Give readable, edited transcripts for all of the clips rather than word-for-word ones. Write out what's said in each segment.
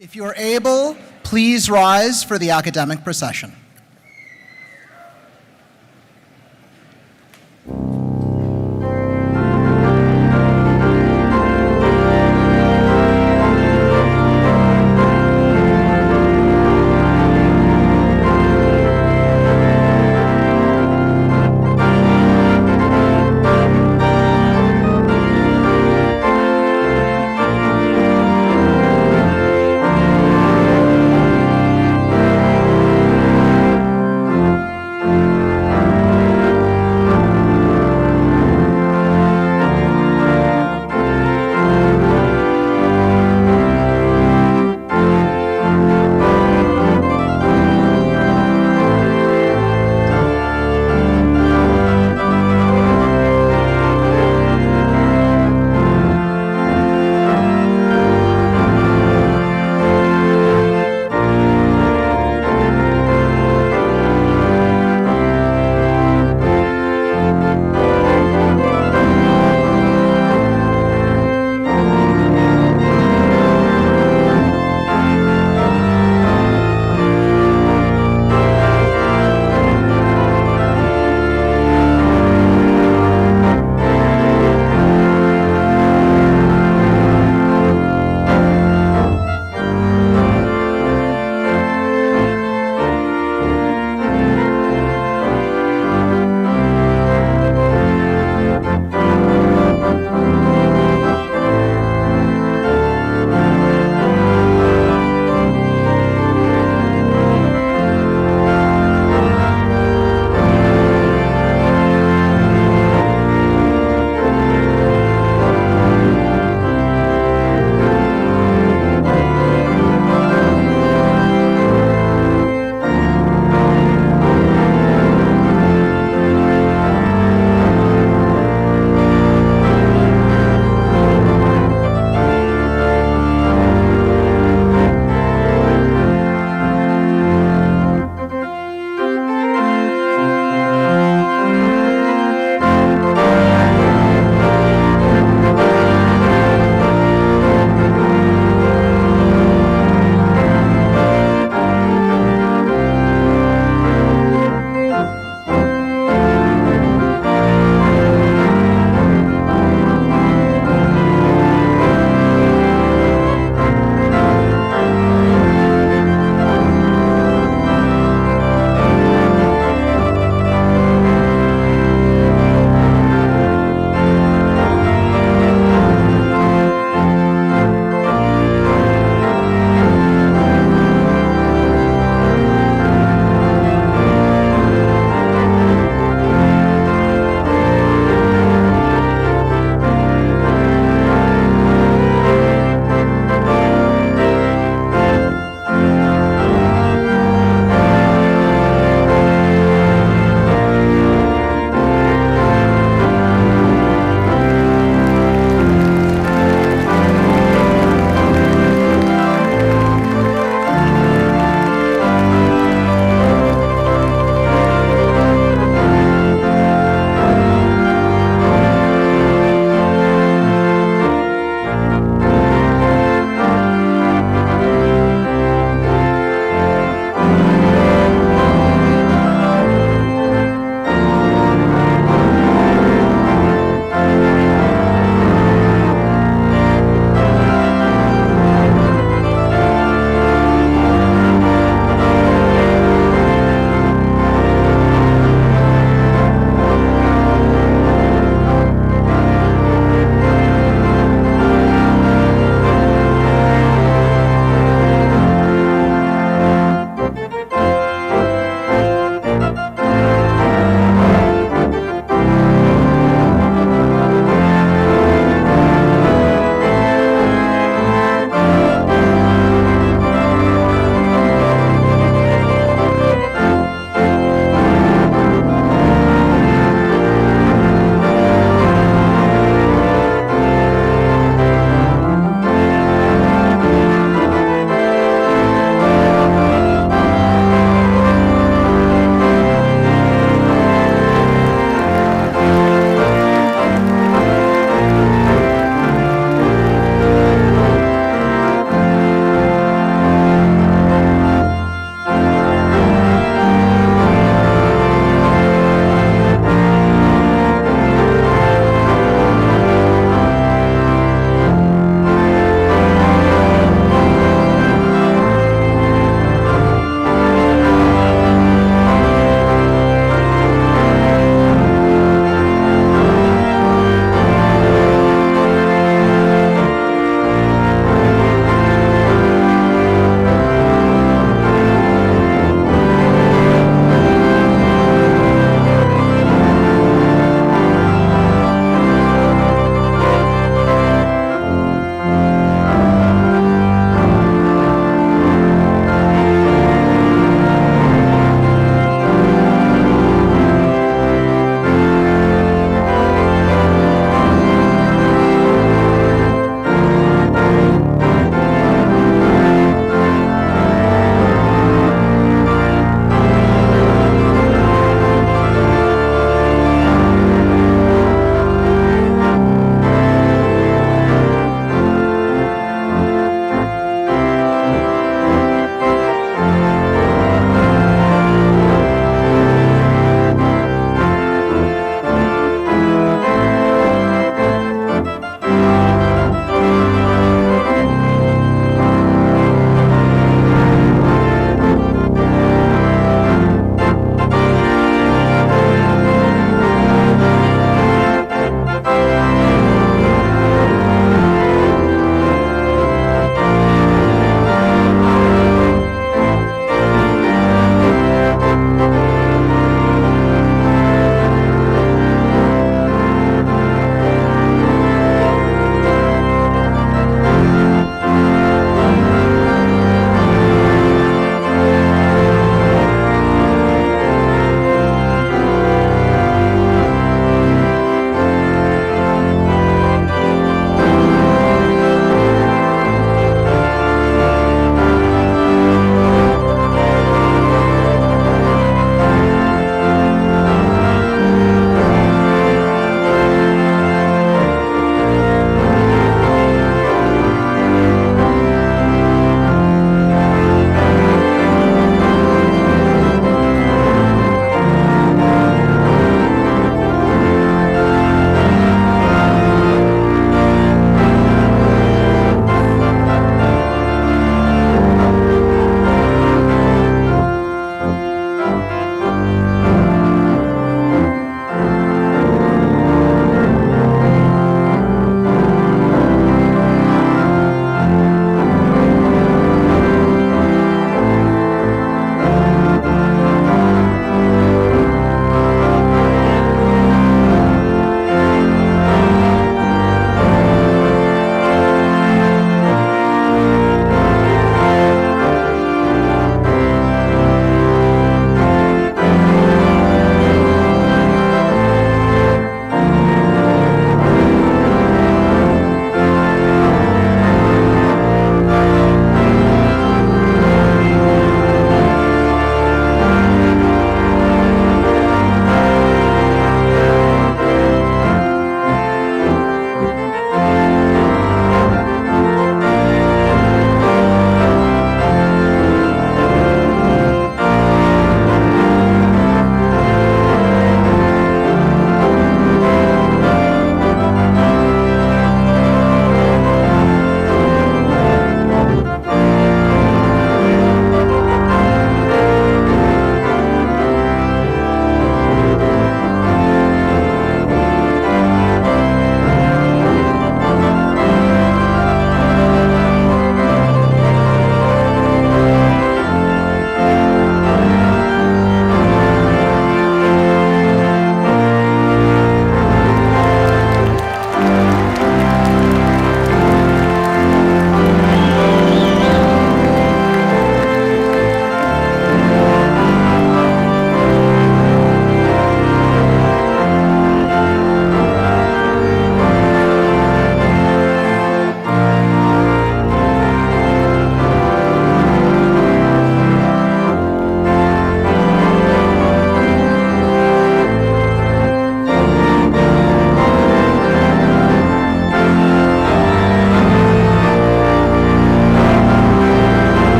If you are able, please rise for the academic procession.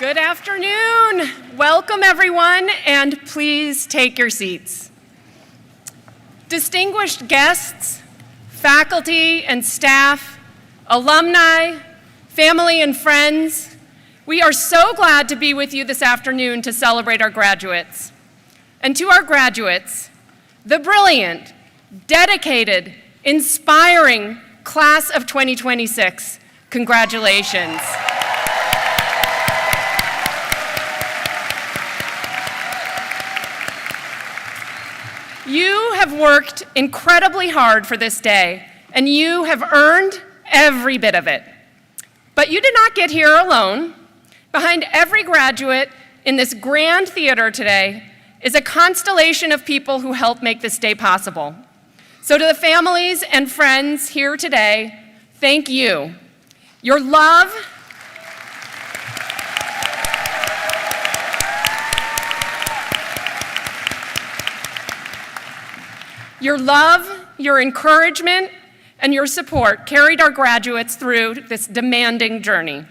Good afternoon. Welcome, everyone, and please take your seats. Distinguished guests, faculty and staff, alumni, family and friends, we are so glad to be with you this afternoon to celebrate our graduates. And to our graduates, the brilliant, dedicated, inspiring class of 2026, congratulations. You have worked incredibly hard for this day, and you have earned every bit of it. But you did not get here alone. Behind every graduate in this grand theater today is a constellation of people who helped make this day possible. So to the families and friends here today, thank you. Your love, your encouragement, and your support carried our graduates through this demanding journey.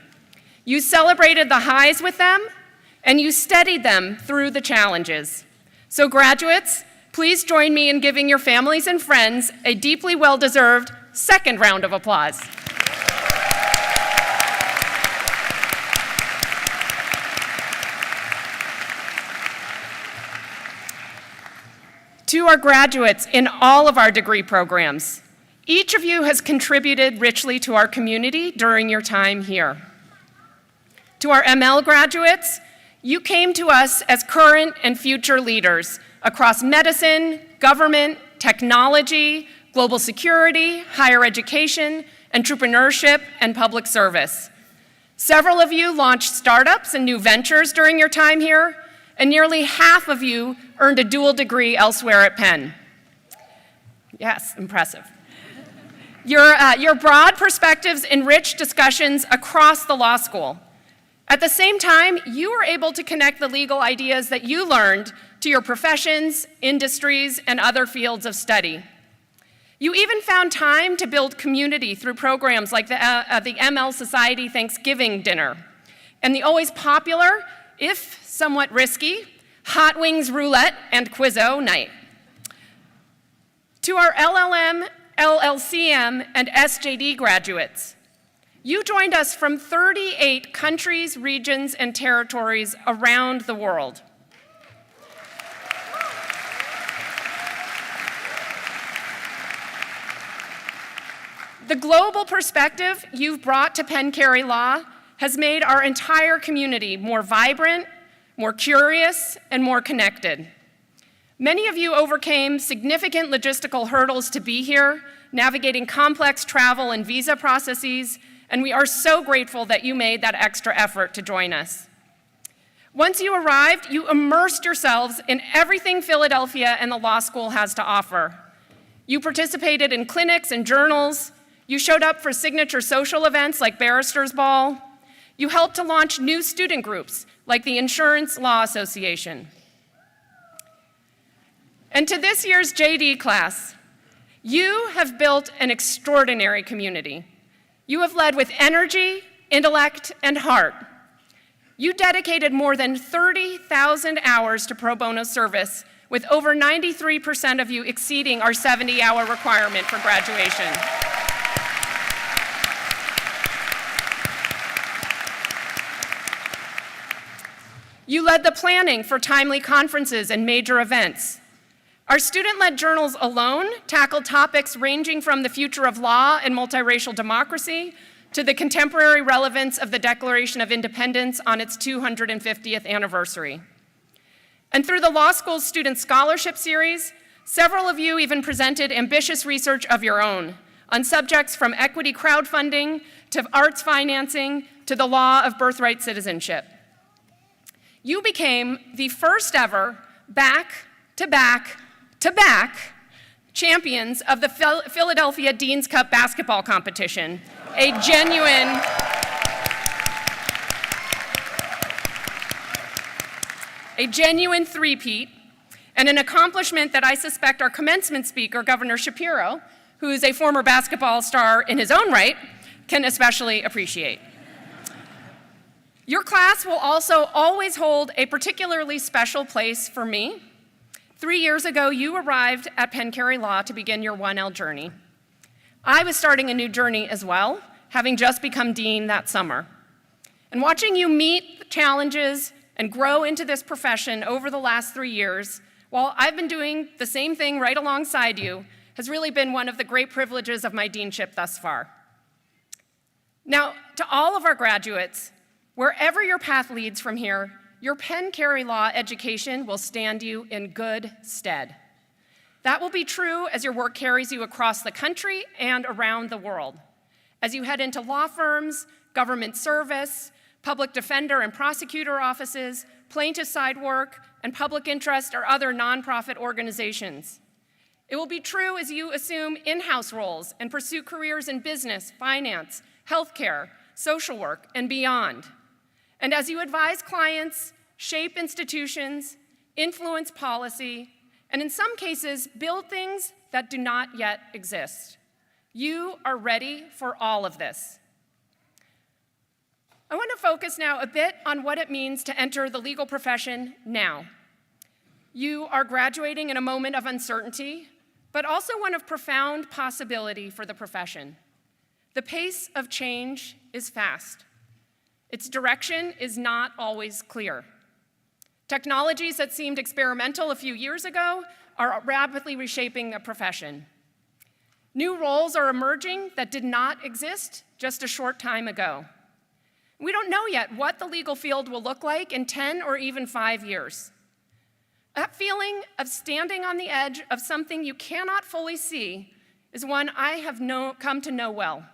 You celebrated the highs with them, and you steadied them through the challenges. So graduates, please join me in giving your families and friends a deeply well-deserved second round of applause. To our graduates in all of our degree programs, each of you has contributed richly to our community during your time here. To our ML graduates, you came to us as current and future leaders across medicine, government, technology, global security, higher education, entrepreneurship, and public service. Several of you launched startups and new ventures during your time here, and nearly half of you earned a dual degree elsewhere at Penn. Yes, impressive. Your broad perspectives enriched discussions across the law school. At the same time, you were able to connect the legal ideas that you learned to your professions, industries, and other fields of study. You even found time to build community through programs like the ML Society Thanksgiving Dinner and the always popular, if somewhat risky, Hot Wings Roulette and Quizzo Night. To our LLM, LLCM, and SJD graduates, you joined us from 38 countries, regions, and territories around the world. The global perspective you've brought to Penn Carey Law has made our entire community more vibrant, more curious, and more connected. Many of you overcame significant logistical hurdles to be here, navigating complex travel and visa processes, and we are so grateful that you made that extra effort to join us. Once you arrived, you immersed yourselves in everything Philadelphia and the law school has to offer. You participated in clinics and journals. You showed up for signature social events like Barrister's Ball. You helped to launch new student groups like the Insurance Law Association. And to this year's JD class, you have built an extraordinary community. You have led with energy, intellect, and heart. You dedicated more than 30,000 hours to pro bono service, with over 93% of you exceeding our 70-hour requirement for graduation. You led the planning for timely conferences and major events. Our student-led journals alone tackled topics ranging from the future of law and multiracial democracy to the contemporary relevance of the Declaration of Independence on its 250th anniversary. And through the law school's student scholarship series, several of you even presented ambitious research of your own on subjects from equity crowdfunding to arts financing to the law of birthright citizenship. You became the first ever back-to-back champions of the Philadelphia Dean's Cup basketball competition, a genuine three-peat, and an accomplishment that I suspect our commencement speaker, Governor Shapiro, who is a former basketball star in his own right, can especially appreciate. Your class will also always hold a particularly special place for me. 3 years ago, you arrived at Penn Carey Law to begin your 1L journey. I was starting a new journey as well, having just become dean that summer. And watching you meet the challenges and grow into this profession over the last 3 years, while I've been doing the same thing right alongside you, has really been one of the great privileges of my deanship thus far. Now, to all of our graduates, wherever your path leads from here, your Penn Carey Law education will stand you in good stead. That will be true as your work carries you across the country and around the world. As you head into law firms, government service, public defender and prosecutor offices, plaintiff side work, and public interest or other nonprofit organizations. It will be true as you assume in-house roles and pursue careers in business, finance, healthcare, social work, and beyond. And as you advise clients, shape institutions, influence policy, and in some cases, build things that do not yet exist. You are ready for all of this. I want to focus now a bit on what it means to enter the legal profession now. You are graduating in a moment of uncertainty, but also one of profound possibility for the profession. The pace of change is fast. Its direction is not always clear. Technologies that seemed experimental a few years ago are rapidly reshaping the profession. New roles are emerging that did not exist just a short time ago. We don't know yet what the legal field will look like in 10 or even 5 years. That feeling of standing on the edge of something you cannot fully see is one I have come to know well.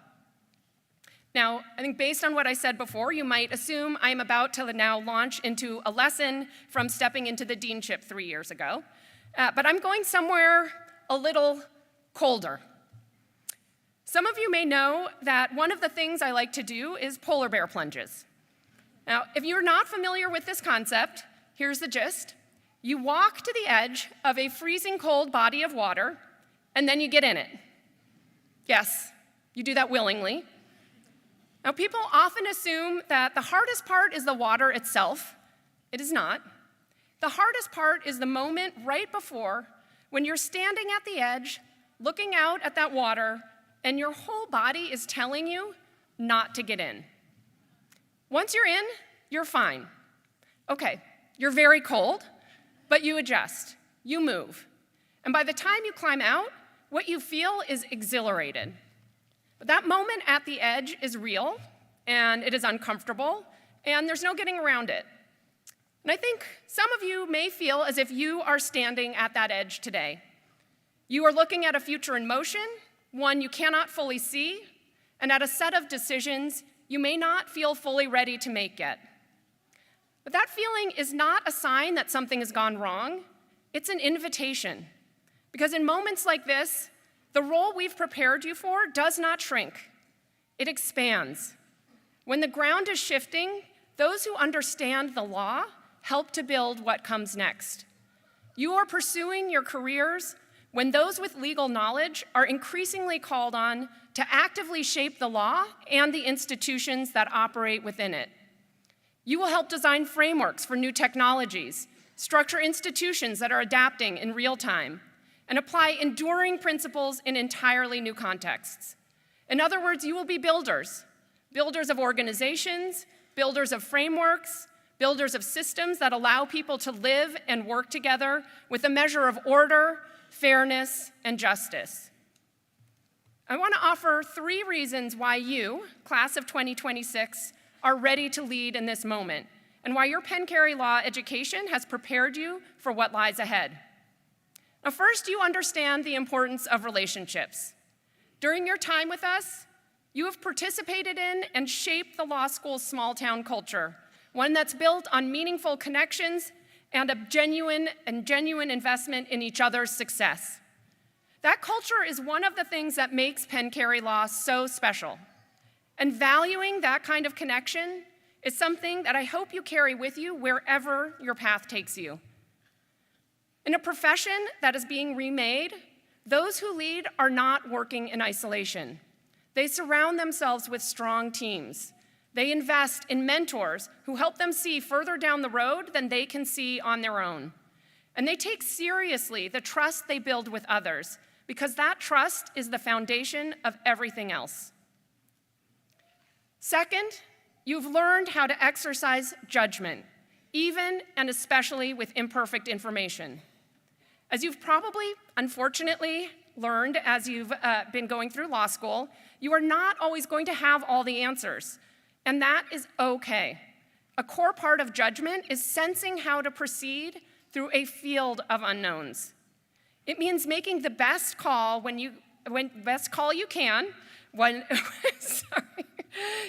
Now, I think based on what I said before, you might assume I am about to now launch into a lesson from stepping into the deanship 3 years ago, but I'm going somewhere a little colder. Some of you may know that one of the things I like to do is polar bear plunges. Now, if you're not familiar with this concept, here's the gist. You walk to the edge of a freezing cold body of water, and then you get in it. Yes, you do that willingly. Now, people often assume that the hardest part is the water itself. It is not. The hardest part is the moment right before when you're standing at the edge, looking out at that water, and your whole body is telling you not to get in. Once you're in, you're fine. Okay, you're very cold, but you adjust, you move. And by the time you climb out, what you feel is exhilarated. But that moment at the edge is real, and it is uncomfortable, and there's no getting around it. And I think some of you may feel as if you are standing at that edge today. You are looking at a future in motion, one you cannot fully see, and at a set of decisions you may not feel fully ready to make yet. But that feeling is not a sign that something has gone wrong. It's an invitation. Because in moments like this, the role we've prepared you for does not shrink. It expands. When the ground is shifting, those who understand the law help to build what comes next. You are pursuing your careers when those with legal knowledge are increasingly called on to actively shape the law and the institutions that operate within it. You will help design frameworks for new technologies, structure institutions that are adapting in real time, and apply enduring principles in entirely new contexts. In other words, you will be builders, builders of organizations, builders of frameworks, builders of systems that allow people to live and work together with a measure of order, fairness, and justice. I want to offer 3 reasons why you, class of 2026, are ready to lead in this moment, and why your Penn Carey Law education has prepared you for what lies ahead. Now, first, you understand the importance of relationships. During your time with us, you have participated in and shaped the law school's small-town culture, one that's built on meaningful connections and a genuine investment in each other's success. That culture is one of the things that makes Penn Carey Law so special. And valuing that kind of connection is something that I hope you carry with you wherever your path takes you. In a profession that is being remade, those who lead are not working in isolation. They surround themselves with strong teams, They invest in mentors who help them see further down the road than they can see on their own. And they take seriously the trust they build with others, because that trust is the foundation of everything else. Second, you've learned how to exercise judgment, even and especially with imperfect information. As you've probably, unfortunately, learned as you've been going through law school, you are not always going to have all the answers, and that is okay. A core part of judgment is sensing how to proceed through a field of unknowns. It means making the best call you can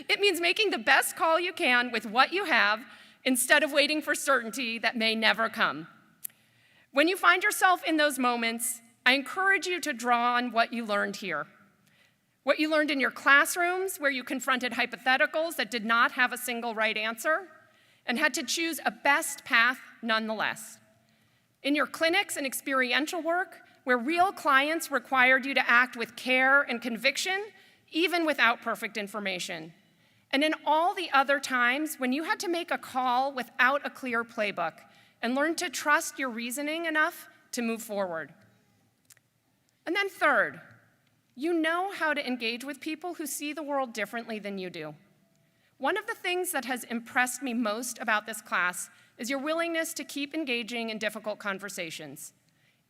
It means making the best call you can with what you have instead of waiting for certainty that may never come. When you find yourself in those moments, I encourage you to draw on what you learned here. What you learned in your classrooms, where you confronted hypotheticals that did not have a single right answer and had to choose a best path nonetheless. In your clinics and experiential work, where real clients required you to act with care and conviction, even without perfect information. And in all the other times when you had to make a call without a clear playbook and learn to trust your reasoning enough to move forward. And then third, you know how to engage with people who see the world differently than you do. One of the things that has impressed me most about this class is your willingness to keep engaging in difficult conversations.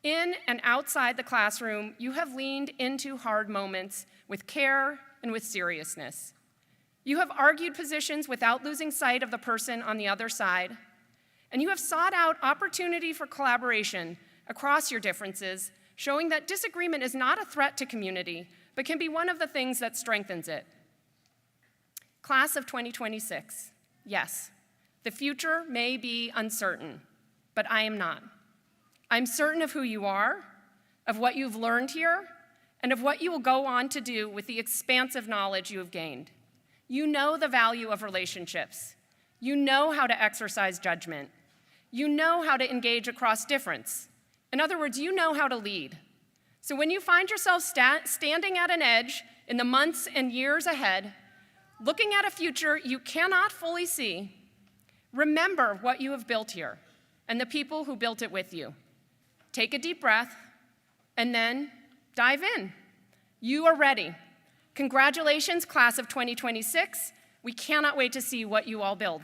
In and outside the classroom, you have leaned into hard moments with care and with seriousness. You have argued positions without losing sight of the person on the other side, and you have sought out opportunity for collaboration across your differences, showing that disagreement is not a threat to community, but can be one of the things that strengthens it. Class of 2026, yes, the future may be uncertain, but I am not. I'm certain of who you are, of what you've learned here, and of what you will go on to do with the expansive knowledge you have gained. You know the value of relationships. You know how to exercise judgment. You know how to engage across difference. In other words, you know how to lead. So when you find yourself standing at an edge in the months and years ahead, looking at a future you cannot fully see, remember what you have built here and the people who built it with you. Take a deep breath and then dive in. You are ready. Congratulations, class of 2026. We cannot wait to see what you all build.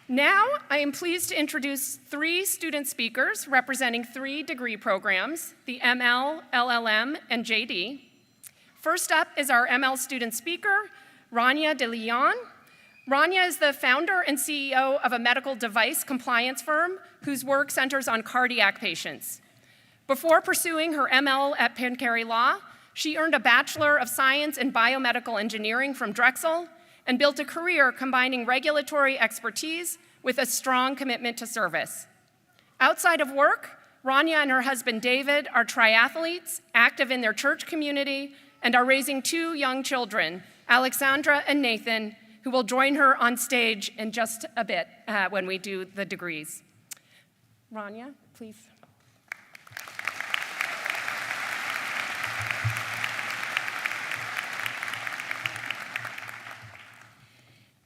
Now, I am pleased to introduce 3 student speakers representing 3 degree programs, the ML, LLM, and JD. First up is our ML student speaker, Rania De Leon. Rania is the founder and CEO of a medical device compliance firm whose work centers on cardiac patients. Before pursuing her ML at Penn Carey Law, she earned a Bachelor of Science in Biomedical Engineering from Drexel and built a career combining regulatory expertise with a strong commitment to service. Outside of work, Rania and her husband David are triathletes, active in their church community, and are raising 2 young children, Alexandra and Nathan, who will join her on stage in just a bit when we do the degrees. Rania, please.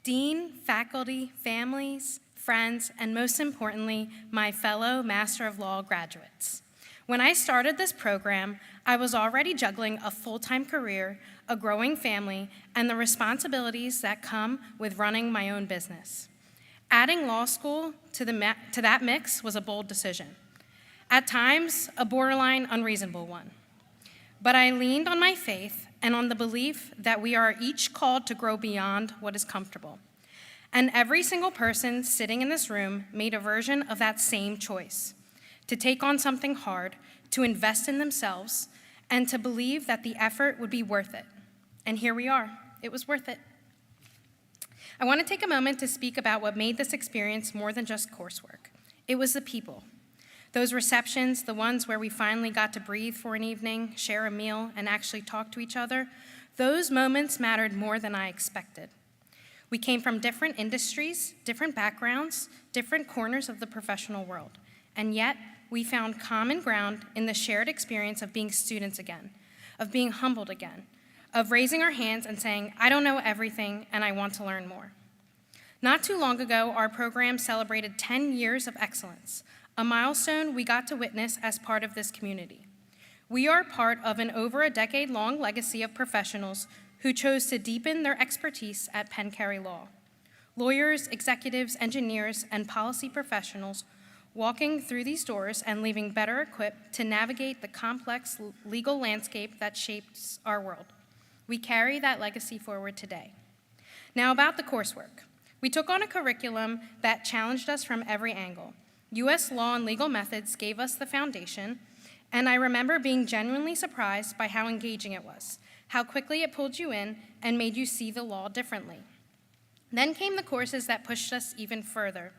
Dean, faculty, families, friends, and most importantly, my fellow Master of Law graduates. When I started this program, I was already juggling a full-time career, a growing family, and the responsibilities that come with running my own business. Adding law school to that mix was a bold decision. At times, a borderline unreasonable one. But I leaned on my faith and on the belief that we are each called to grow beyond what is comfortable. And every single person sitting in this room made a version of that same choice, to take on something hard, to invest in themselves, and to believe that the effort would be worth it. And here we are. It was worth it. I want to take a moment to speak about what made this experience more than just coursework. It was the people. Those receptions, the ones where we finally got to breathe for an evening, share a meal, and actually talk to each other, those moments mattered more than I expected. We came from different industries, different backgrounds, different corners of the professional world, and yet we found common ground in the shared experience of being students again, of being humbled again, of raising our hands and saying, I don't know everything and I want to learn more. Not too long ago, our program celebrated 10 years of excellence, a milestone we got to witness as part of this community. We are part of an over a decade-long legacy of professionals who chose to deepen their expertise at Penn Carey Law. Lawyers, executives, engineers, and policy professionals walking through these doors and leaving better equipped to navigate the complex legal landscape that shapes our world. We carry that legacy forward today. Now about the coursework. We took on a curriculum that challenged us from every angle. U.S. law and legal methods gave us the foundation, and I remember being genuinely surprised by how engaging it was, how quickly it pulled you in and made you see the law differently. Then came the courses that pushed us even further.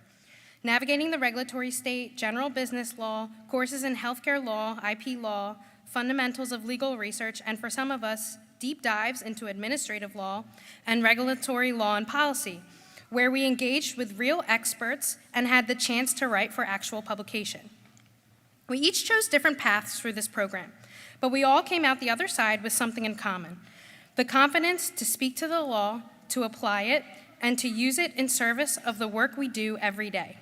Navigating the regulatory state, general business law, courses in healthcare law, IP law, fundamentals of legal research, and for some of us, deep dives into administrative law and regulatory law and policy, where we engaged with real experts and had the chance to write for actual publication. We each chose different paths through this program, but we all came out the other side with something in common: the confidence to speak to the law, to apply it, and to use it in service of the work we do every day.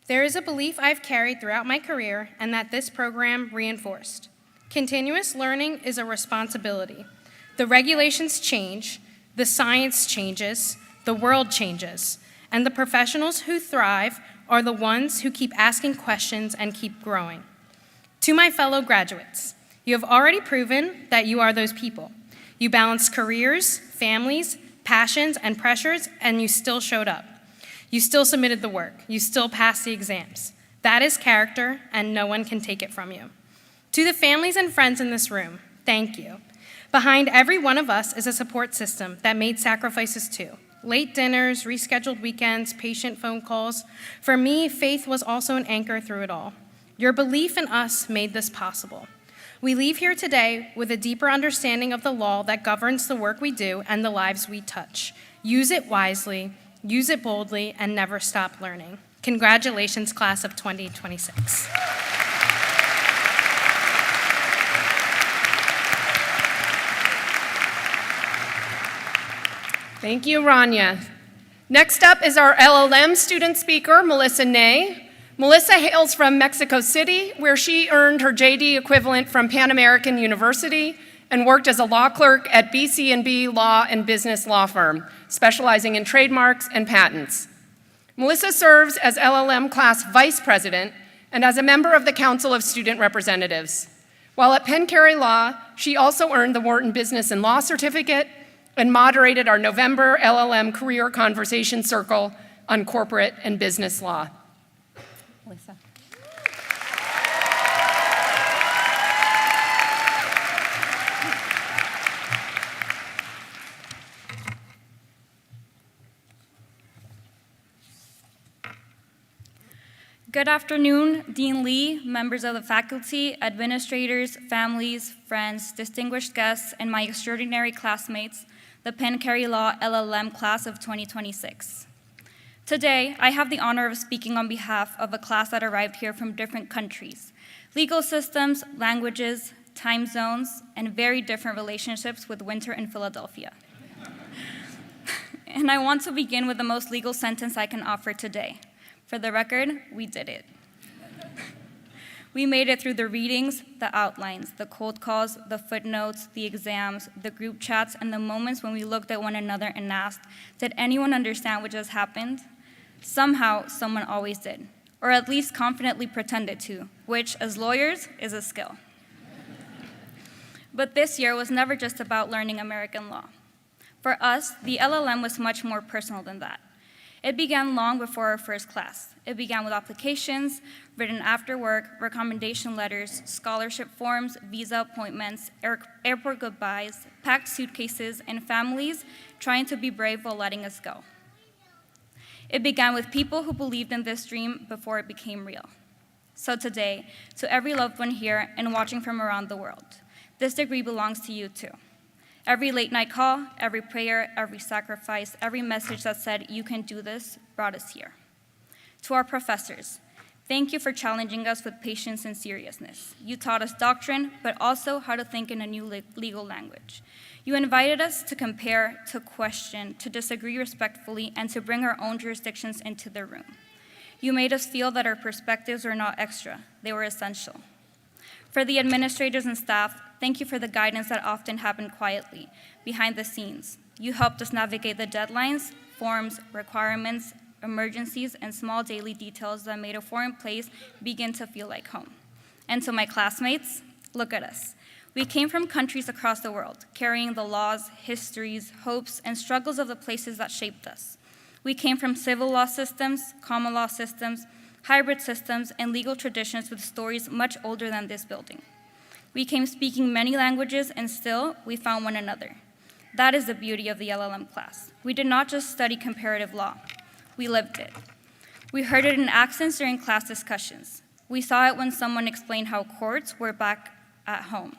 There is a belief I've carried throughout my career and that this program reinforced. Continuous learning is a responsibility. The regulations change, the science changes, the world changes, and the professionals who thrive are the ones who keep asking questions and keep growing. To my fellow graduates, you have already proven that you are those people. You balanced careers, families, passions, and pressures, and you still showed up. You still submitted the work. You still passed the exams. That is character, and no one can take it from you. To the families and friends in this room, thank you. Behind every one of us is a support system that made sacrifices too. Late dinners, rescheduled weekends, patient phone calls. For me, faith was also an anchor through it all. Your belief in us made this possible. We leave here today with a deeper understanding of the law that governs the work we do and the lives we touch. Use it wisely, use it boldly, and never stop learning. Congratulations, class of 2026. Thank you, Rania. Next up is our LLM student speaker, Melissa Ney. Melissa hails from Mexico City, where she earned her JD equivalent from Pan American University and worked as a law clerk at BC&B Law and Business Law Firm, specializing in trademarks and patents. Melissa serves as LLM class vice president and as a member of the Council of Student Representatives. While at Penn Carey Law, she also earned the Wharton Business and Law Certificate and moderated our November LLM Career Conversation Circle on corporate and business law. Melissa. Good afternoon, Dean Lee, members of the faculty, administrators, families, friends, distinguished guests, and my extraordinary classmates, the Penn Carey Law LLM class of 2026. Today, I have the honor of speaking on behalf of a class that arrived here from different countries, legal systems, languages, time zones, and very different relationships with winter in Philadelphia. And I want to begin with the most legal sentence I can offer today. For the record, we did it. We made it through the readings, the outlines, the cold calls, the footnotes, the exams, the group chats, and the moments when we looked at one another and asked, did anyone understand what just happened? Somehow, someone always did, or at least confidently pretended to, which, as lawyers, is a skill. But this year was never just about learning American law. For us, the LLM was much more personal than that. It began long before our first class. It began with applications, written after work, recommendation letters, scholarship forms, visa appointments, airport goodbyes, packed suitcases, and families trying to be brave while letting us go. It began with people who believed in this dream before it became real. So today, to every loved one here and watching from around the world, this degree belongs to you too. Every late night call, every prayer, every sacrifice, every message that said, "You can do this," brought us here. To our professors, thank you for challenging us with patience and seriousness. You taught us doctrine, but also how to think in a new legal language. You invited us to compare, to question, to disagree respectfully, and to bring our own jurisdictions into the room. You made us feel that our perspectives were not extra, they were essential. For the administrators and staff, thank you for the guidance that often happened quietly, behind the scenes. You helped us navigate the deadlines, forms, requirements, emergencies, and small daily details that made a foreign place begin to feel like home. And to my classmates, look at us. We came from countries across the world, carrying the laws, histories, hopes, and struggles of the places that shaped us. We came from civil law systems, common law systems, hybrid systems, and legal traditions with stories much older than this building. We came speaking many languages, and still, we found one another. That is the beauty of the LLM class. We did not just study comparative law. We lived it. We heard it in accents during class discussions. We saw it when someone explained how courts were back at home.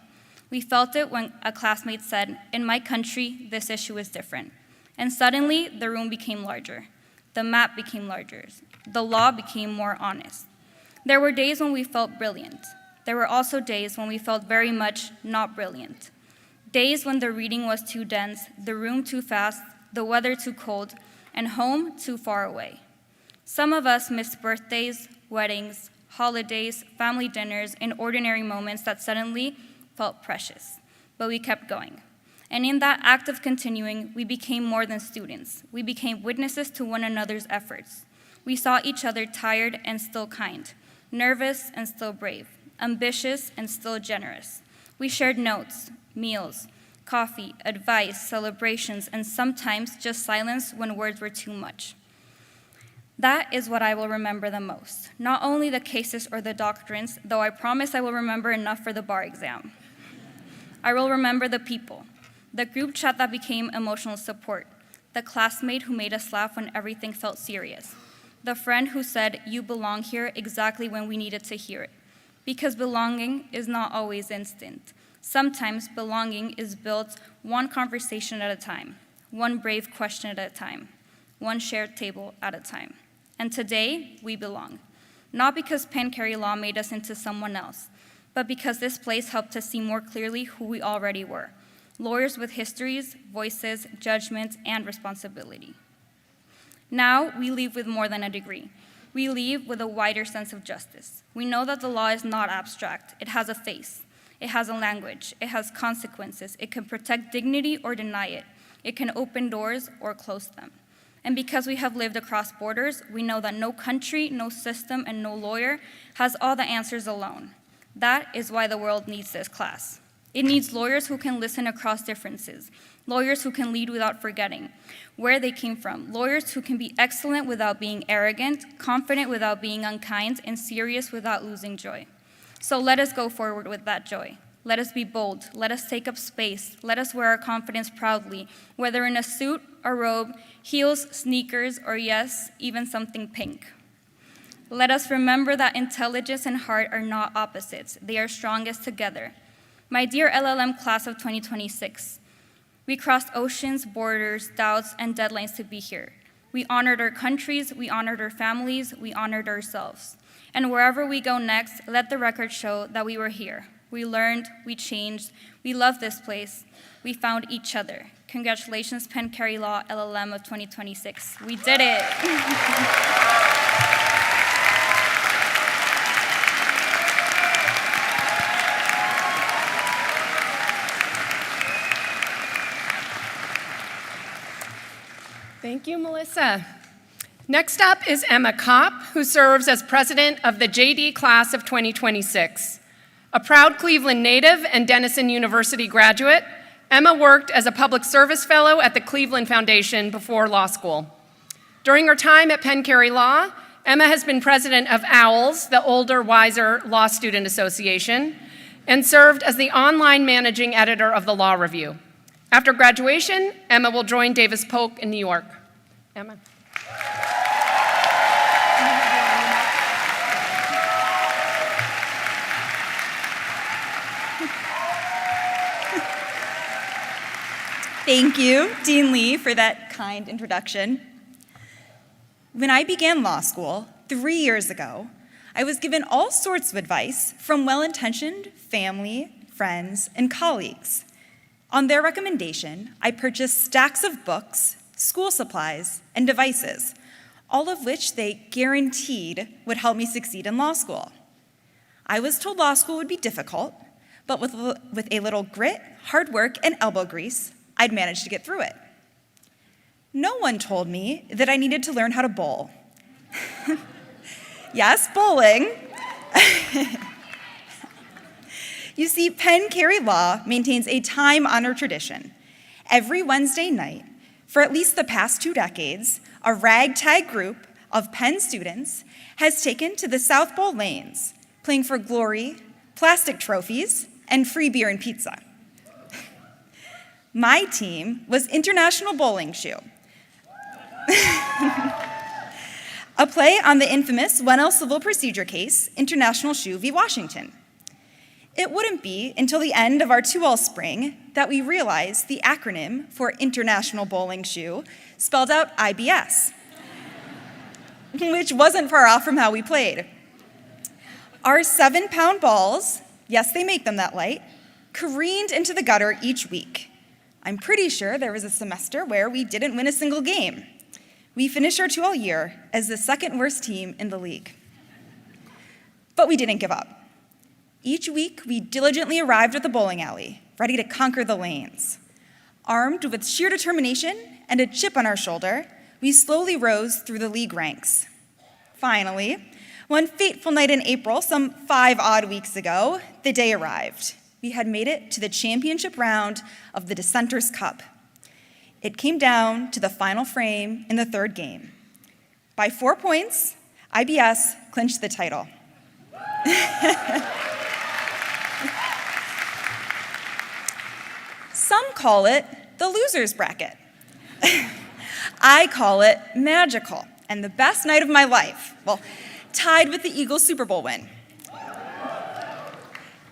We felt it when a classmate said, "In my country, this issue is different." And suddenly, the room became larger. The map became larger. The law became more honest. There were days when we felt brilliant. There were also days when we felt very much not brilliant. Days when the reading was too dense, the room too fast, the weather too cold, and home too far away. Some of us missed birthdays, weddings, holidays, family dinners, and ordinary moments that suddenly felt precious. But we kept going. And in that act of continuing, we became more than students. We became witnesses to one another's efforts. We saw each other tired and still kind, nervous and still brave, ambitious and still generous. We shared notes, meals, coffee, advice, celebrations, and sometimes just silence when words were too much. That is what I will remember the most. Not only the cases or the doctrines, though I promise I will remember enough for the bar exam. I will remember the people, the group chat that became emotional support, the classmate who made us laugh when everything felt serious, the friend who said, "You belong here," exactly when we needed to hear it. Because belonging is not always instant. Sometimes belonging is built one conversation at a time, one brave question at a time, one shared table at a time. And today, we belong. Not because Penn Carey law made us into someone else, but because this place helped us see more clearly who we already were. Lawyers with histories, voices, judgments, and responsibility. Now, we leave with more than a degree. We leave with a wider sense of justice. We know that the law is not abstract. It has a face. It has a language. It has consequences. It can protect dignity or deny it. It can open doors or close them. And because we have lived across borders, we know that no country, no system, and no lawyer has all the answers alone. That is why the world needs this class. It needs lawyers who can listen across differences, lawyers who can lead without forgetting where they came from, lawyers who can be excellent without being arrogant, confident without being unkind, and serious without losing joy. So let us go forward with that joy. Let us be bold. Let us take up space. Let us wear our confidence proudly, whether in a suit, a robe, heels, sneakers, or yes, even something pink. Let us remember that intelligence and heart are not opposites. They are strongest together. My dear LLM class of 2026, we crossed oceans, borders, doubts, and deadlines to be here. We honored our countries, we honored our families, we honored ourselves. And wherever we go next, let the record show that we were here. We learned, we changed, we love this place. We found each other. Congratulations, Penn Carey Law LLM of 2026. We did it. Thank you, Melissa. Next up is Emma Kopp, who serves as president of the JD class of 2026. A proud Cleveland native and Denison University graduate, Emma worked as a public service fellow at the Cleveland Foundation before law school. During her time at Penn Carey Law, Emma has been president of OWLS, the Older, Wiser Law Student Association, and served as the online managing editor of the Law Review. After graduation, Emma will join Davis Polk in New York. Emma. Thank you, Dean Lee, for that kind introduction. When I began law school 3 years ago, I was given all sorts of advice from well-intentioned family, friends, and colleagues. On their recommendation, I purchased stacks of books, school supplies, and devices, all of which they guaranteed would help me succeed in law school. I was told law school would be difficult, but with a little grit, hard work, and elbow grease, I'd manage to get through it. No one told me that I needed to learn how to bowl. Yes, bowling. You see, Penn Carey Law maintains a time-honored tradition. Every Wednesday night, for at least the past 2 decades, a ragtag group of Penn students has taken to the South Bowl lanes, playing for glory, plastic trophies, and free beer and pizza. My team was International Bowling Shoe, a play on the infamous 1L civil procedure case, International Shoe v. Washington. It wouldn't be until the end of our 2L spring that we realized the acronym for International Bowling Shoe spelled out IBS, which wasn't far off from how we played. Our 7-pound balls, yes, they make them that light, careened into the gutter each week. I'm pretty sure there was a semester where we didn't win a single game. We finished our 2L year as the second worst team in the league. But we didn't give up. Each week, we diligently arrived at the bowling alley, ready to conquer the lanes. Armed with sheer determination and a chip on our shoulder, we slowly rose through the league ranks. Finally, one fateful night in April, some 5 odd weeks ago, the day arrived. We had made it to the championship round of the Dissenters' Cup. It came down to the final frame in the 3rd game. By 4 points, IBS clinched the title. Some call it the loser's bracket. I call it magical and the best night of my life. Well, tied with the Eagles' Super Bowl win.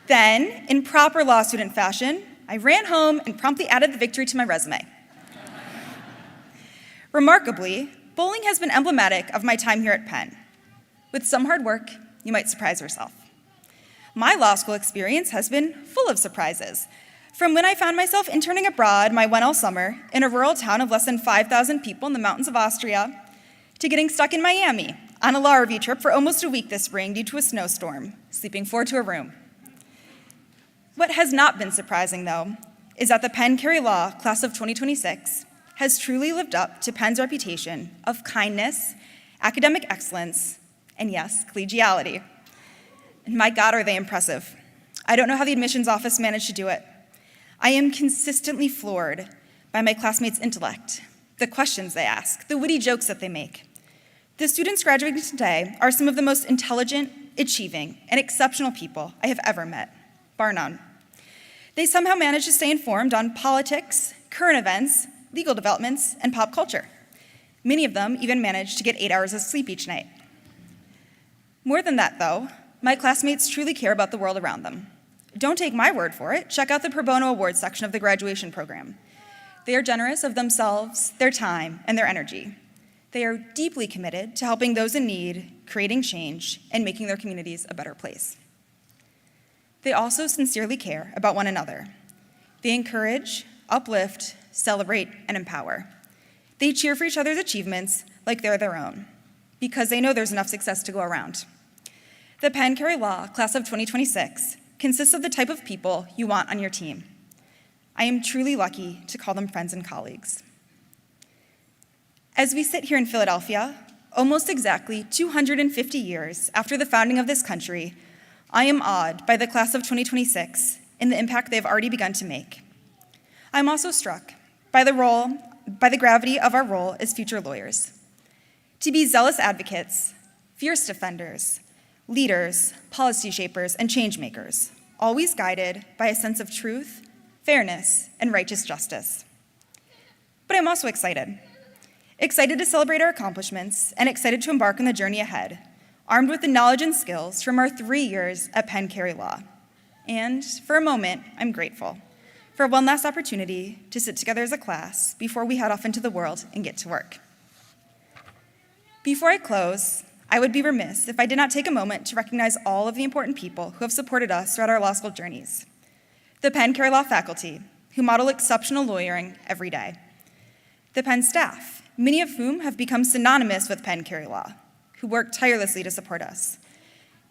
Then, in proper law student fashion, I ran home and promptly added the victory to my resume. Remarkably, bowling has been emblematic of my time here at Penn. With some hard work, you might surprise yourself. My law school experience has been full of surprises. From when I found myself interning abroad my 1L summer in a rural town of less than 5,000 people in the mountains of Austria, to getting stuck in Miami on a law review trip for almost a week this spring due to a snowstorm, sleeping 4 to a room. What has not been surprising, though, is that the Penn Carey Law class of 2026 has truly lived up to Penn's reputation of kindness, academic excellence, and yes, collegiality. And my God, are they impressive. I don't know how the admissions office managed to do it. I am consistently floored by my classmates' intellect, the questions they ask, the witty jokes that they make. The students graduating today are some of the most intelligent, achieving, and exceptional people I have ever met, bar none. They somehow manage to stay informed on politics, current events, legal developments, and pop culture. Many of them even manage to get 8 hours of sleep each night. More than that, though, my classmates truly care about the world around them. Don't take my word for it. Check out the pro bono awards section of the graduation program. They are generous of themselves, their time, and their energy. They are deeply committed to helping those in need, creating change, and making their communities a better place. They also sincerely care about one another. They encourage, uplift, celebrate, and empower. They cheer for each other's achievements like they're their own, because they know there's enough success to go around. The Penn Carey Law class of 2026 consists of the type of people you want on your team. I am truly lucky to call them friends and colleagues. As we sit here in Philadelphia, almost exactly 250 years after the founding of this country, I am awed by the class of 2026 and the impact they have already begun to make. I'm also struck by the gravity of our role as future lawyers. To be zealous advocates, fierce defenders, leaders, policy shapers, and change makers, always guided by a sense of truth, fairness, and righteous justice. But I'm also excited to celebrate our accomplishments and excited to embark on the journey ahead, armed with the knowledge and skills from our 3 years at Penn Carey Law. And for a moment, I'm grateful for one last opportunity to sit together as a class before we head off into the world and get to work. Before I close, I would be remiss if I did not take a moment to recognize all of the important people who have supported us throughout our law school journeys. The Penn Carey Law faculty, who model exceptional lawyering every day. The Penn staff, many of whom have become synonymous with Penn Carey Law, who work tirelessly to support us.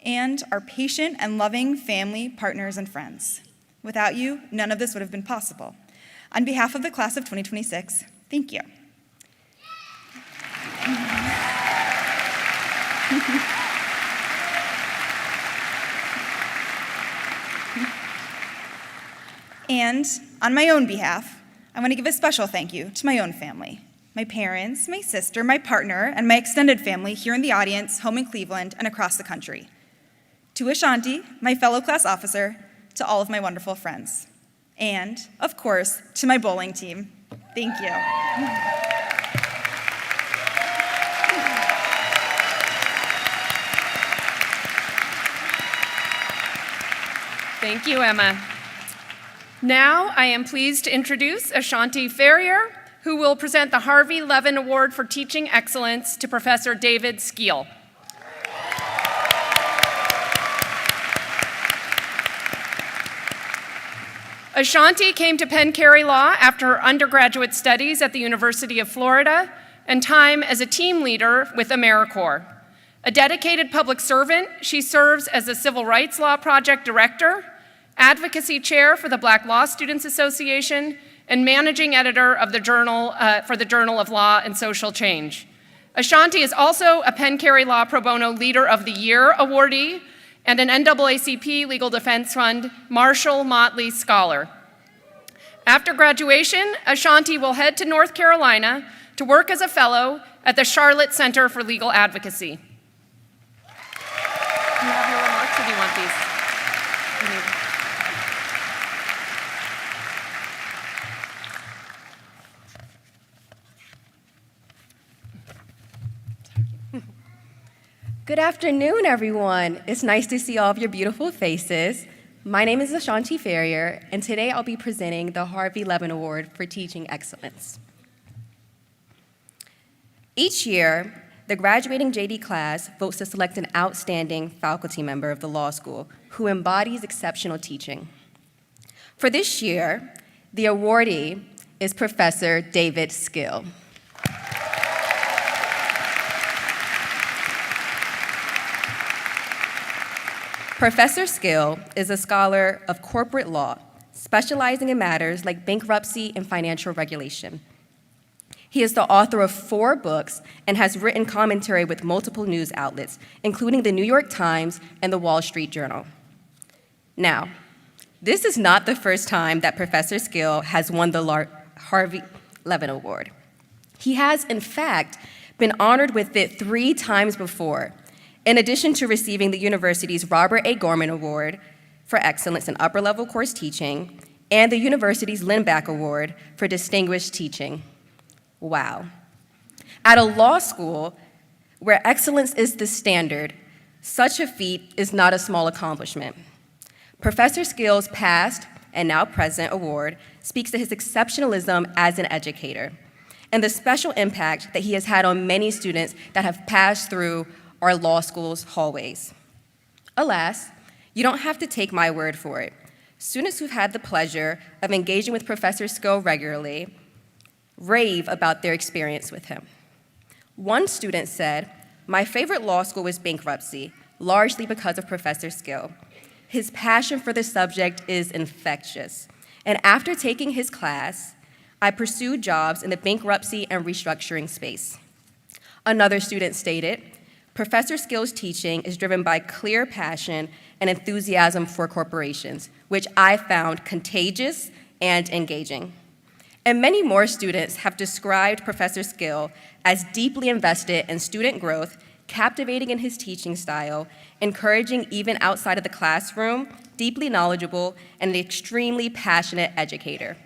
And our patient and loving family, partners, and friends. Without you, none of this would have been possible. On behalf of the class of 2026, thank you. And on my own behalf, I want to give a special thank you to my own family, my parents, my sister, my partner, and my extended family here in the audience, home in Cleveland, and across the country. To Ashanti, my fellow class officer, to all of my wonderful friends. And, of course, to my bowling team. Thank you. Thank you, Emma. Now I am pleased to introduce Ashanti Ferrier, who will present the Harvey Levin Award for Teaching Excellence to Professor David Skeel. Ashanti came to Penn Carey Law after her undergraduate studies at the University of Florida and time as a team leader with AmeriCorps. A dedicated public servant, she serves as the Civil Rights Law Project Director, Advocacy Chair for the Black Law Students Association, and Managing Editor of the Journal for the Journal of Law and Social Change. Ashanti is also a Penn Carey Law Pro Bono Leader of the Year awardee and an NAACP Legal Defense Fund Marshall Motley Scholar. After graduation, Ashanti will head to North Carolina to work as a fellow at the Charlotte Center for Legal Advocacy. Do you have your remarks, or do you want these? Good afternoon, everyone. It's nice to see all of your beautiful faces. My name is Ashanti Ferrier, and today I'll be presenting the Harvey Levin Award for Teaching Excellence. Each year, the graduating JD class votes to select an outstanding faculty member of the law school who embodies exceptional teaching. For this year, the awardee is Professor David Skeel. Professor Skeel is a scholar of corporate law, specializing in matters like bankruptcy and financial regulation. He is the author of 4 books and has written commentary with multiple news outlets, including the New York Times and the Wall Street Journal. Now, this is not the first time that Professor Skeel has won the Harvey Levin Award. He has, in fact, been honored with it 3 times before, in addition to receiving the university's Robert A. Gorman Award for Excellence in Upper-Level Course Teaching and the university's Lindback Award for Distinguished Teaching. Wow. At a law school where excellence is the standard, such a feat is not a small accomplishment. Professor Skeel's past and now present award speaks to his exceptionalism as an educator and the special impact that he has had on many students that have passed through our law school's hallways. Alas, you don't have to take my word for it. Students who've had the pleasure of engaging with Professor Skeel regularly rave about their experience with him. One student said, "My favorite law school was bankruptcy, largely because of Professor Skeel. His passion for the subject is infectious, and after taking his class, I pursued jobs in the bankruptcy and restructuring space." Another student stated, "Professor Skeel's teaching is driven by clear passion and enthusiasm for corporations, which I found contagious and engaging." And many more students have described Professor Skeel as deeply invested in student growth, captivating in his teaching style, encouraging even outside of the classroom, deeply knowledgeable, and an extremely passionate educator.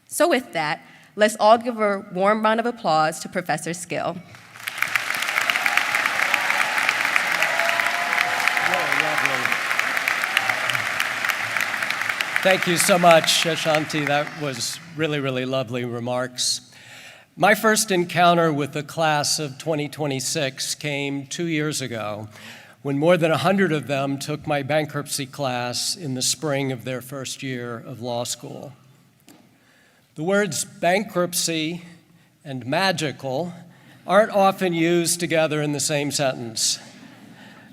So with that, let's all give a warm round of applause to Professor Skeel. Thank you so much, Ashanti. That was really, really lovely remarks. My first encounter with the class of 2026 came 2 years ago, when more than 100 of them took my bankruptcy class in the spring of their first year of law school. The words bankruptcy and magical aren't often used together in the same sentence,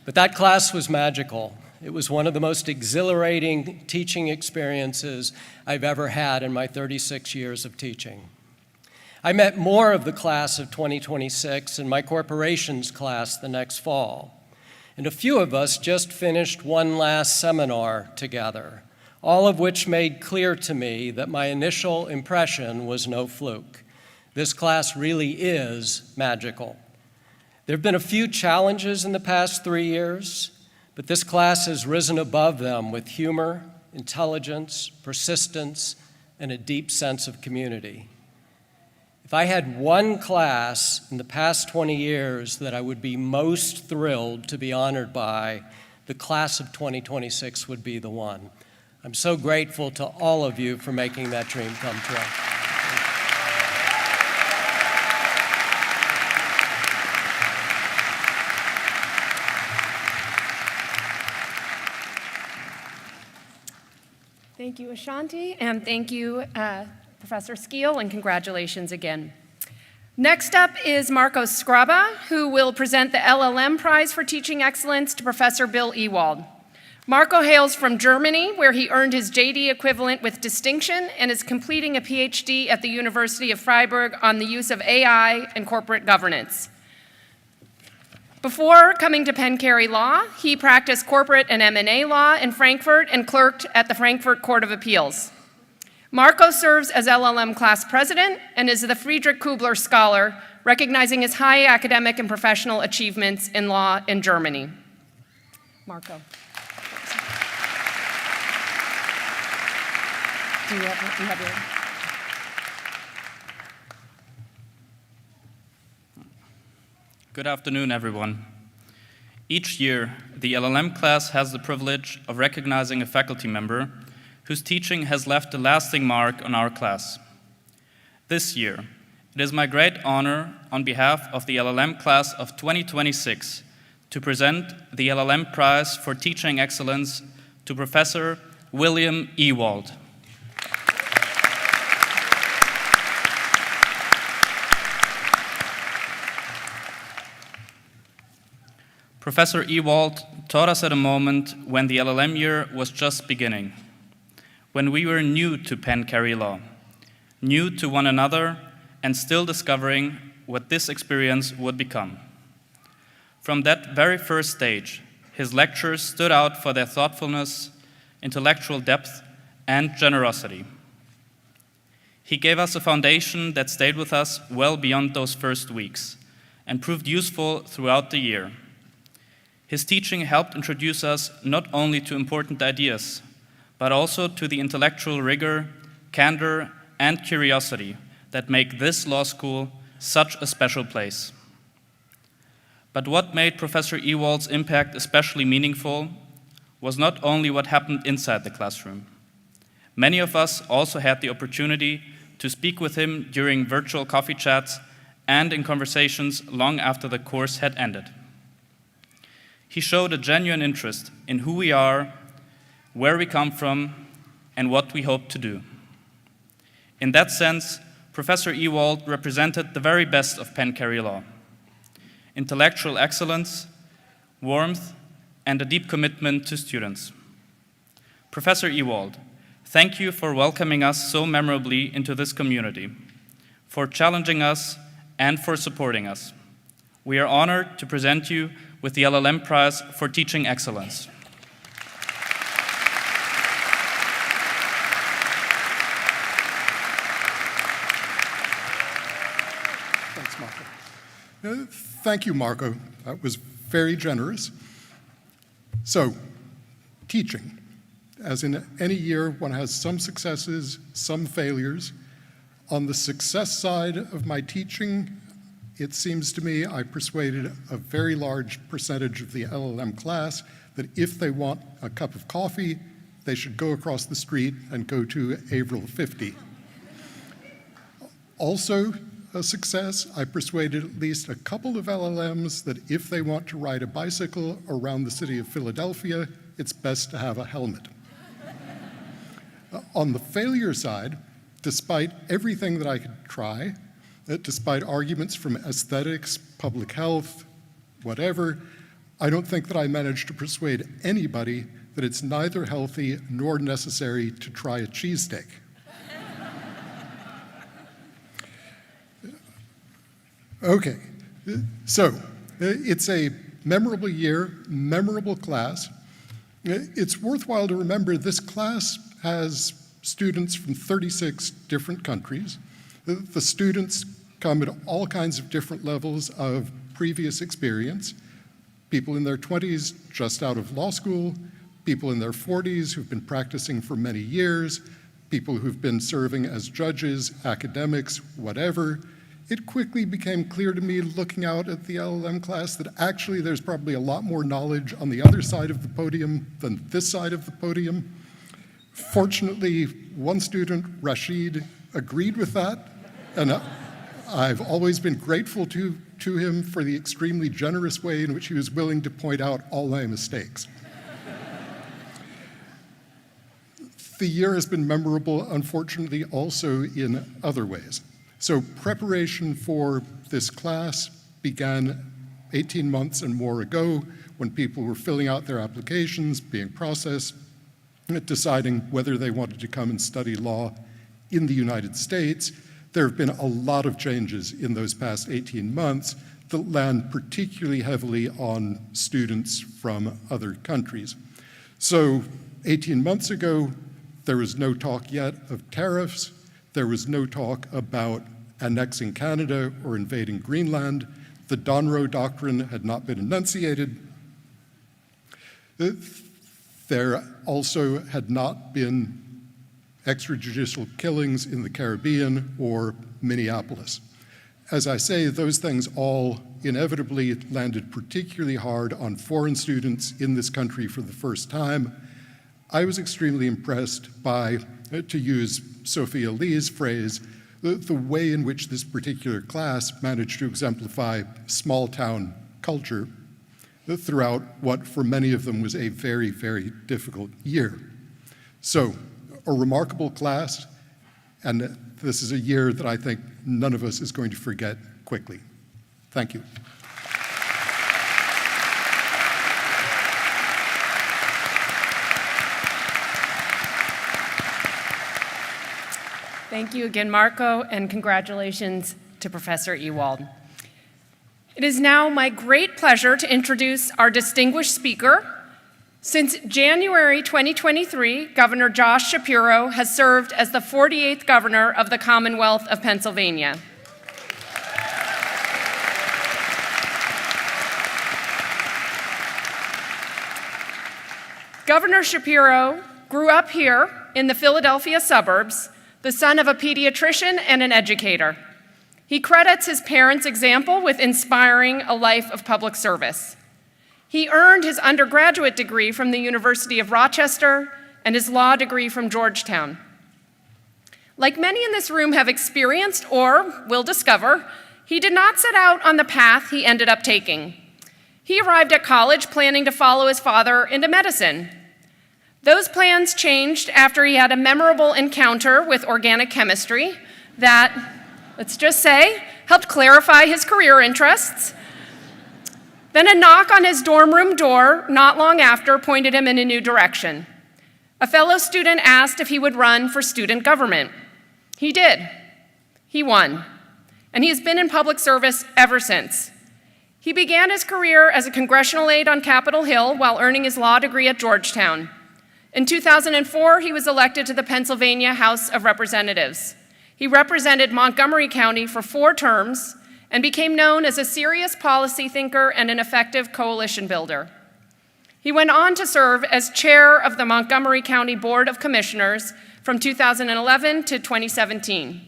but that class was magical. It was one of the most exhilarating teaching experiences I've ever had in my 36 years of teaching. I met more of the class of 2026 in my corporations class the next fall, and a few of us just finished one last seminar together, all of which made clear to me that my initial impression was no fluke. This class really is magical. There have been a few challenges in the past 3 years, but this class has risen above them with humor, intelligence, persistence, and a deep sense of community. If I had one class in the past 20 years that I would be most thrilled to be honored by, the class of 2026 would be the one. I'm so grateful to all of you for making that dream come true. Thank you, Ashanti, and thank you, Professor Skeel, and congratulations again. Next up is Marco Scraba, who will present the LLM Prize for Teaching Excellence to Professor Bill Ewald. Marco hails from Germany, where he earned his JD equivalent with distinction and is completing a PhD at the University of Freiburg on the use of AI and corporate governance. Before coming to Penn Carey Law, he practiced corporate and M&A law in Frankfurt and clerked at the Frankfurt Court of Appeals. Marco serves as LLM class president and is the Friedrich Kubler Scholar, recognizing his high academic and professional achievements in law in Germany. Marco. Do you have your... Good afternoon, everyone. Each year, the LLM class has the privilege of recognizing a faculty member whose teaching has left a lasting mark on our class. This year, it is my great honor on behalf of the LLM class of 2026 to present the LLM Prize for Teaching Excellence to Professor William Ewald. Professor Ewald taught us at a moment when the LLM year was just beginning, when we were new to Penn Carey Law, new to one another, and still discovering what this experience would become. From that very first stage, his lectures stood out for their thoughtfulness, intellectual depth, and generosity. He gave us a foundation that stayed with us well beyond those first weeks and proved useful throughout the year. His teaching helped introduce us not only to important ideas, but also to the intellectual rigor, candor, and curiosity that make this law school such a special place. But what made Professor Ewald's impact especially meaningful was not only what happened inside the classroom. Many of us also had the opportunity to speak with him during virtual coffee chats and in conversations long after the course had ended. He showed a genuine interest in who we are, where we come from, and what we hope to do. In that sense, Professor Ewald represented the very best of Penn Carey Law: intellectual excellence, warmth, and a deep commitment to students. Professor Ewald, thank you for welcoming us so memorably into this community, for challenging us, and for supporting us. We are honored to present you with the LLM Prize for Teaching Excellence. Thanks, Marco. Thank you, Marco. That was very generous. So, teaching. As in any year, one has some successes, some failures. On the success side of my teaching, it seems to me I persuaded a very large percentage of the LLM class that if they want a cup of coffee, they should go across the street and go to Averill 50. Also a success, I persuaded at least a couple of LLMs that if they want to ride a bicycle around the city of Philadelphia, it's best to have a helmet. On the failure side, despite everything that I could try, despite arguments from aesthetics, public health, whatever, I don't think that I managed to persuade anybody that it's neither healthy nor necessary to try a cheesesteak. Okay, so it's a memorable year, memorable class. It's worthwhile to remember this class has students from 36 different countries. The students come at all kinds of different levels of previous experience. People in their 20s just out of law school, people in their 40s who've been practicing for many years, people who've been serving as judges, academics, whatever. It quickly became clear to me looking out at the LLM class that actually there's probably a lot more knowledge on the other side of the podium than this side of the podium. Fortunately, one student, Rashid, agreed with that, and I've always been grateful to him for the extremely generous way in which he was willing to point out all my mistakes. The year has been memorable, unfortunately, also in other ways. So preparation for this class began 18 months and more ago when people were filling out their applications, being processed, deciding whether they wanted to come and study law in the United States. There have been a lot of changes in those past 18 months that land particularly heavily on students from other countries. So 18 months ago, there was no talk yet of tariffs. There was no talk about annexing Canada or invading Greenland. The Donroe Doctrine had not been enunciated. There also had not been extrajudicial killings in the Caribbean or Minneapolis. As I say, those things all inevitably landed particularly hard on foreign students in this country for the first time. I was extremely impressed by, to use Sophia Lee's phrase, the way in which this particular class managed to exemplify small town culture throughout what for many of them was a very, very difficult year. So, a remarkable class, and this is a year that I think none of us is going to forget quickly. Thank you. Thank you again, Marco, and congratulations to Professor Ewald. It is now my great pleasure to introduce our distinguished speaker. Since January 2023, Governor Josh Shapiro has served as the 48th governor of the Commonwealth of Pennsylvania. Governor Shapiro grew up here in the Philadelphia suburbs, the son of a pediatrician and an educator. He credits his parents' example with inspiring a life of public service. He earned his undergraduate degree from the University of Rochester and his law degree from Georgetown. Like many in this room have experienced or will discover, he did not set out on the path he ended up taking. He arrived at college planning to follow his father into medicine. Those plans changed after he had a memorable encounter with organic chemistry that, let's just say, helped clarify his career interests. Then a knock on his dorm room door not long after pointed him in a new direction. A fellow student asked if he would run for student government. He did. He won. And he has been in public service ever since. He began his career as a congressional aide on Capitol Hill while earning his law degree at Georgetown. In 2004, he was elected to the Pennsylvania House of Representatives. He represented Montgomery County for 4 terms and became known as a serious policy thinker and an effective coalition builder. He went on to serve as chair of the Montgomery County Board of Commissioners from 2011 to 2017.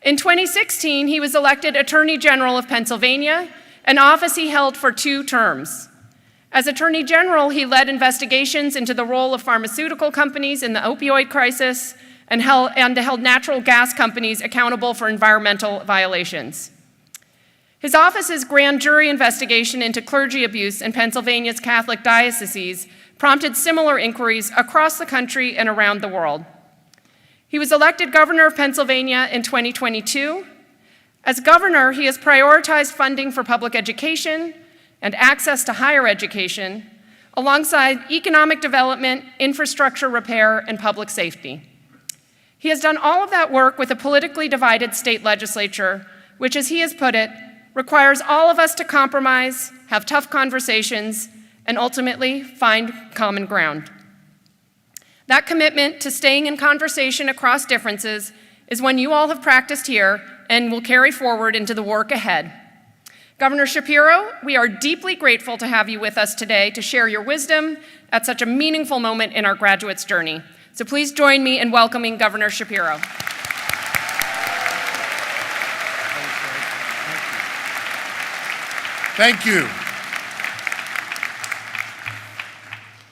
In 2016, he was elected Attorney General of Pennsylvania, an office he held for 2 terms. As Attorney General, he led investigations into the role of pharmaceutical companies in the opioid crisis and held natural gas companies accountable for environmental violations. His office's grand jury investigation into clergy abuse in Pennsylvania's Catholic dioceses prompted similar inquiries across the country and around the world. He was elected governor of Pennsylvania in 2022. As governor, he has prioritized funding for public education and access to higher education, alongside economic development, infrastructure repair, and public safety. He has done all of that work with a politically divided state legislature, which, as he has put it, requires all of us to compromise, have tough conversations, and ultimately find common ground. That commitment to staying in conversation across differences is one you all have practiced here and will carry forward into the work ahead. Governor Shapiro, we are deeply grateful to have you with us today to share your wisdom at such a meaningful moment in our graduates' journey. So please join me in welcoming Governor Shapiro. Thank you.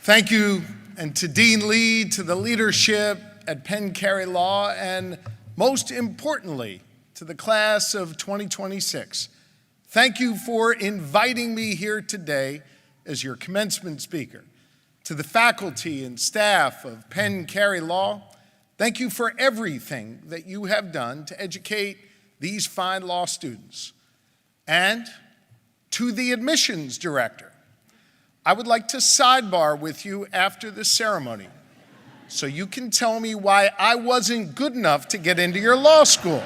Thank you, and to Dean Lee, to the leadership at Penn Carey Law, and most importantly, to the class of 2026. Thank you for inviting me here today as your commencement speaker. To the faculty and staff of Penn Carey Law, thank you for everything that you have done to educate these fine law students. And to the admissions director, I would like to sidebar with you after the ceremony so you can tell me why I wasn't good enough to get into your law school.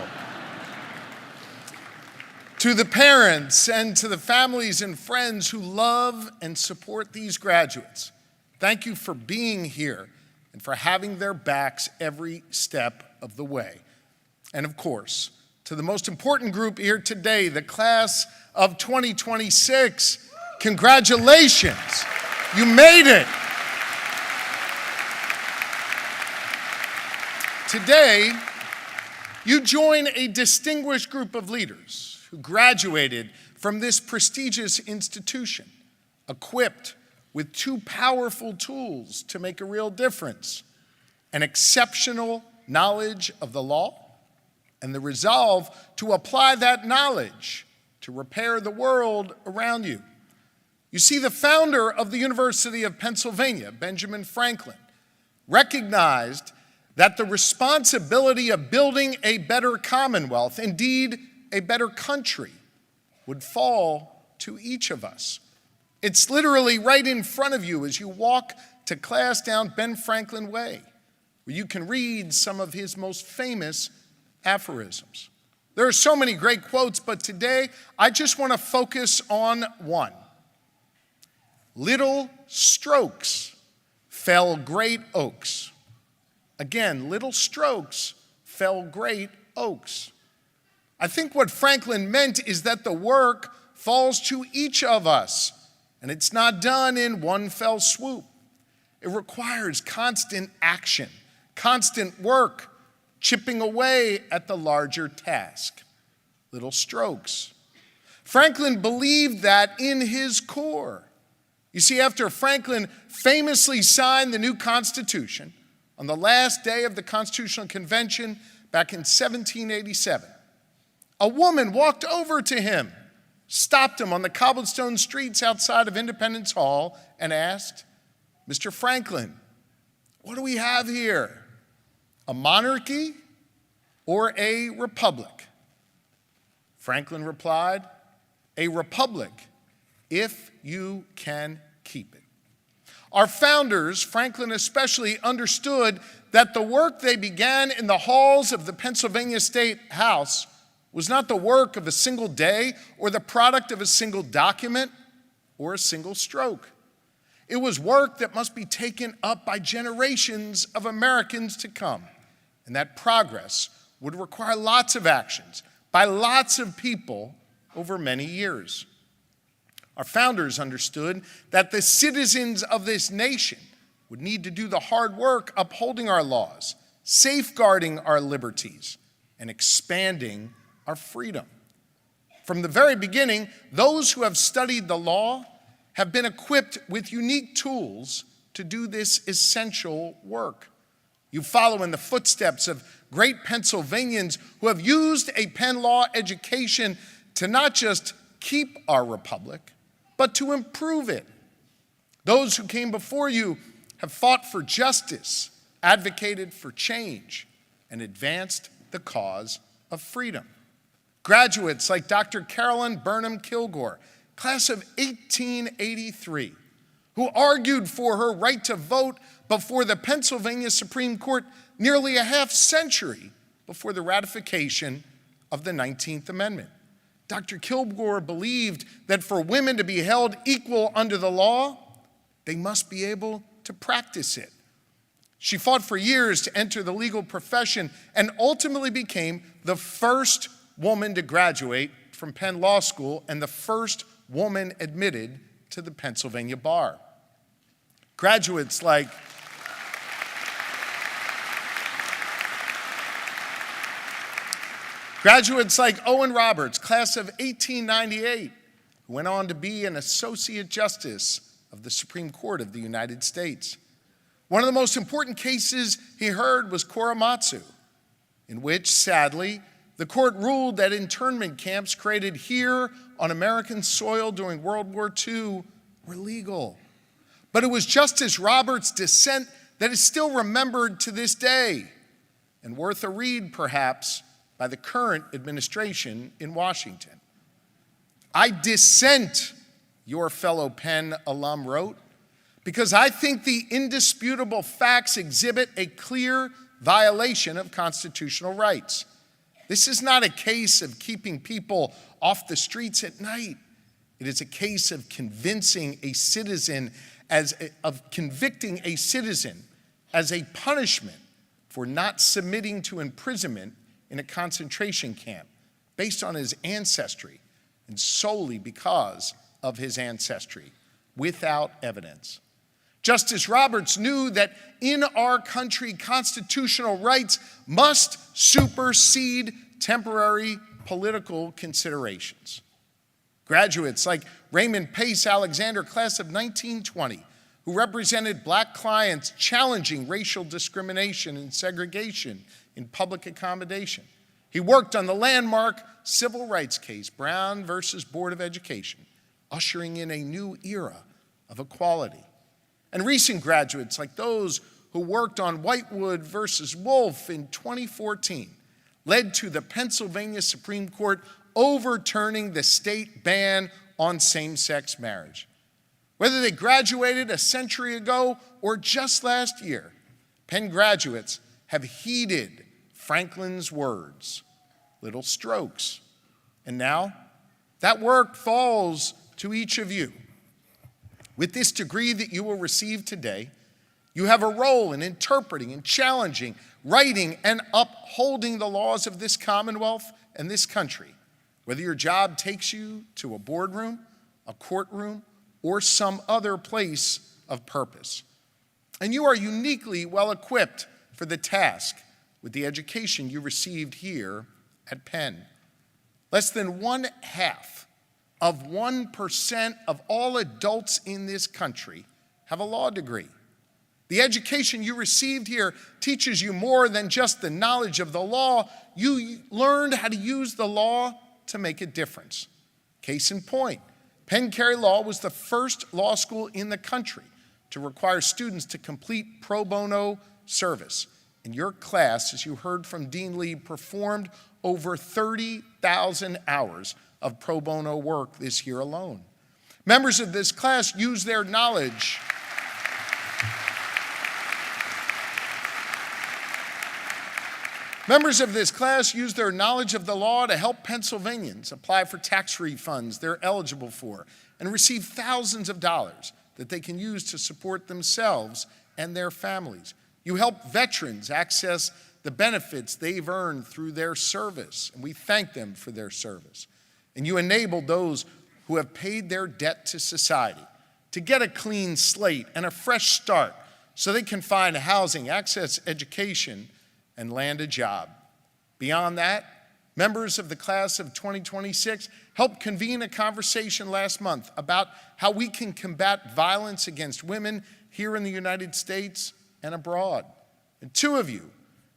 To the parents and to the families and friends who love and support these graduates, thank you for being here and for having their backs every step of the way. And of course, to the most important group here today, the class of 2026, congratulations, you made it. Today, you join a distinguished group of leaders who graduated from this prestigious institution, equipped with two powerful tools to make a real difference: an exceptional knowledge of the law and the resolve to apply that knowledge to repair the world around you. You see, the founder of the University of Pennsylvania, Benjamin Franklin, recognized that the responsibility of building a better commonwealth, indeed a better country, would fall to each of us. It's literally right in front of you as you walk to class down Ben Franklin Way, where you can read some of his most famous aphorisms. There are so many great quotes, but today I just want to focus on one. Little strokes fell great oaks. Again, little strokes fell great oaks. I think what Franklin meant is that the work falls to each of us, and it's not done in one fell swoop. It requires constant action, constant work, chipping away at the larger task. Little strokes. Franklin believed that in his core. You see, after Franklin famously signed the new Constitution on the last day of the Constitutional Convention back in 1787, a woman walked over to him, stopped him on the cobblestone streets outside of Independence Hall, and asked, "Mr. Franklin, what do we have here? A monarchy or a republic?" Franklin replied, "A republic, if you can keep it." Our founders, Franklin especially, understood that the work they began in the halls of the Pennsylvania State House was not the work of a single day or the product of a single document or a single stroke. It was work that must be taken up by generations of Americans to come, and that progress would require lots of actions by lots of people over many years. Our founders understood that the citizens of this nation would need to do the hard work upholding our laws, safeguarding our liberties, and expanding our freedom. From the very beginning, those who have studied the law have been equipped with unique tools to do this essential work. You follow in the footsteps of great Pennsylvanians who have used a Penn Law education to not just keep our republic, but to improve it. Those who came before you have fought for justice, advocated for change, and advanced the cause of freedom. Graduates like Dr. Carolyn Burnham Kilgore, class of 1883, who argued for her right to vote before the Pennsylvania Supreme Court nearly a half century before the ratification of the 19th Amendment. Dr. Kilgore believed that for women to be held equal under the law, they must be able to practice it. She fought for years to enter the legal profession and ultimately became the first woman to graduate from Penn Law School and the first woman admitted to the Pennsylvania bar. Graduates like Owen Roberts, class of 1898, who went on to be an Associate Justice of the Supreme Court of the United States. One of the most important cases he heard was Korematsu, in which, sadly, the court ruled that internment camps created here on American soil during World War II were legal. But it was Justice Roberts' dissent that is still remembered to this day, and worth a read, perhaps, by the current administration in Washington. I dissent, your fellow Penn alum wrote, because I think the indisputable facts exhibit a clear violation of constitutional rights. This is not a case of keeping people off the streets at night. It is a case of convicting a citizen as a punishment for not submitting to imprisonment in a concentration camp based on his ancestry and solely because of his ancestry, without evidence. Justice Roberts knew that in our country, constitutional rights must supersede temporary political considerations. Graduates like Raymond Pace Alexander, class of 1920, who represented black clients challenging racial discrimination and segregation in public accommodation. He worked on the landmark civil rights case, Brown versus Board of Education, ushering in a new era of equality. And recent graduates like those who worked on Whitewood versus Wolf in 2014 led to the Pennsylvania Supreme Court overturning the state ban on same-sex marriage. Whether they graduated a century ago or just last year, Penn graduates have heeded Franklin's words, little strokes. And now, that work falls to each of you. With this degree that you will receive today, you have a role in interpreting and challenging, writing and upholding the laws of this Commonwealth and this country, whether your job takes you to a boardroom, a courtroom, or some other place of purpose. And you are uniquely well equipped for the task with the education you received here at Penn. Less than 1/2 of 1% of all adults in this country have a law degree. The education you received here teaches you more than just the knowledge of the law. You learned how to use the law to make a difference. Case in point, Penn Carey Law was the first law school in the country to require students to complete pro bono service. And your class, as you heard from Dean Lee, performed over 30,000 hours of pro bono work this year alone. Members of this class use their knowledge of the law to help Pennsylvanians apply for tax refunds they're eligible for and receive thousands of dollars that they can use to support themselves and their families. You help veterans access the benefits they've earned through their service, and we thank them for their service. And you enable those who have paid their debt to society to get a clean slate and a fresh start so they can find housing, access education, and land a job. Beyond that, Members of the class of 2026 helped convene a conversation last month about how we can combat violence against women here in the United States and abroad. And two of you,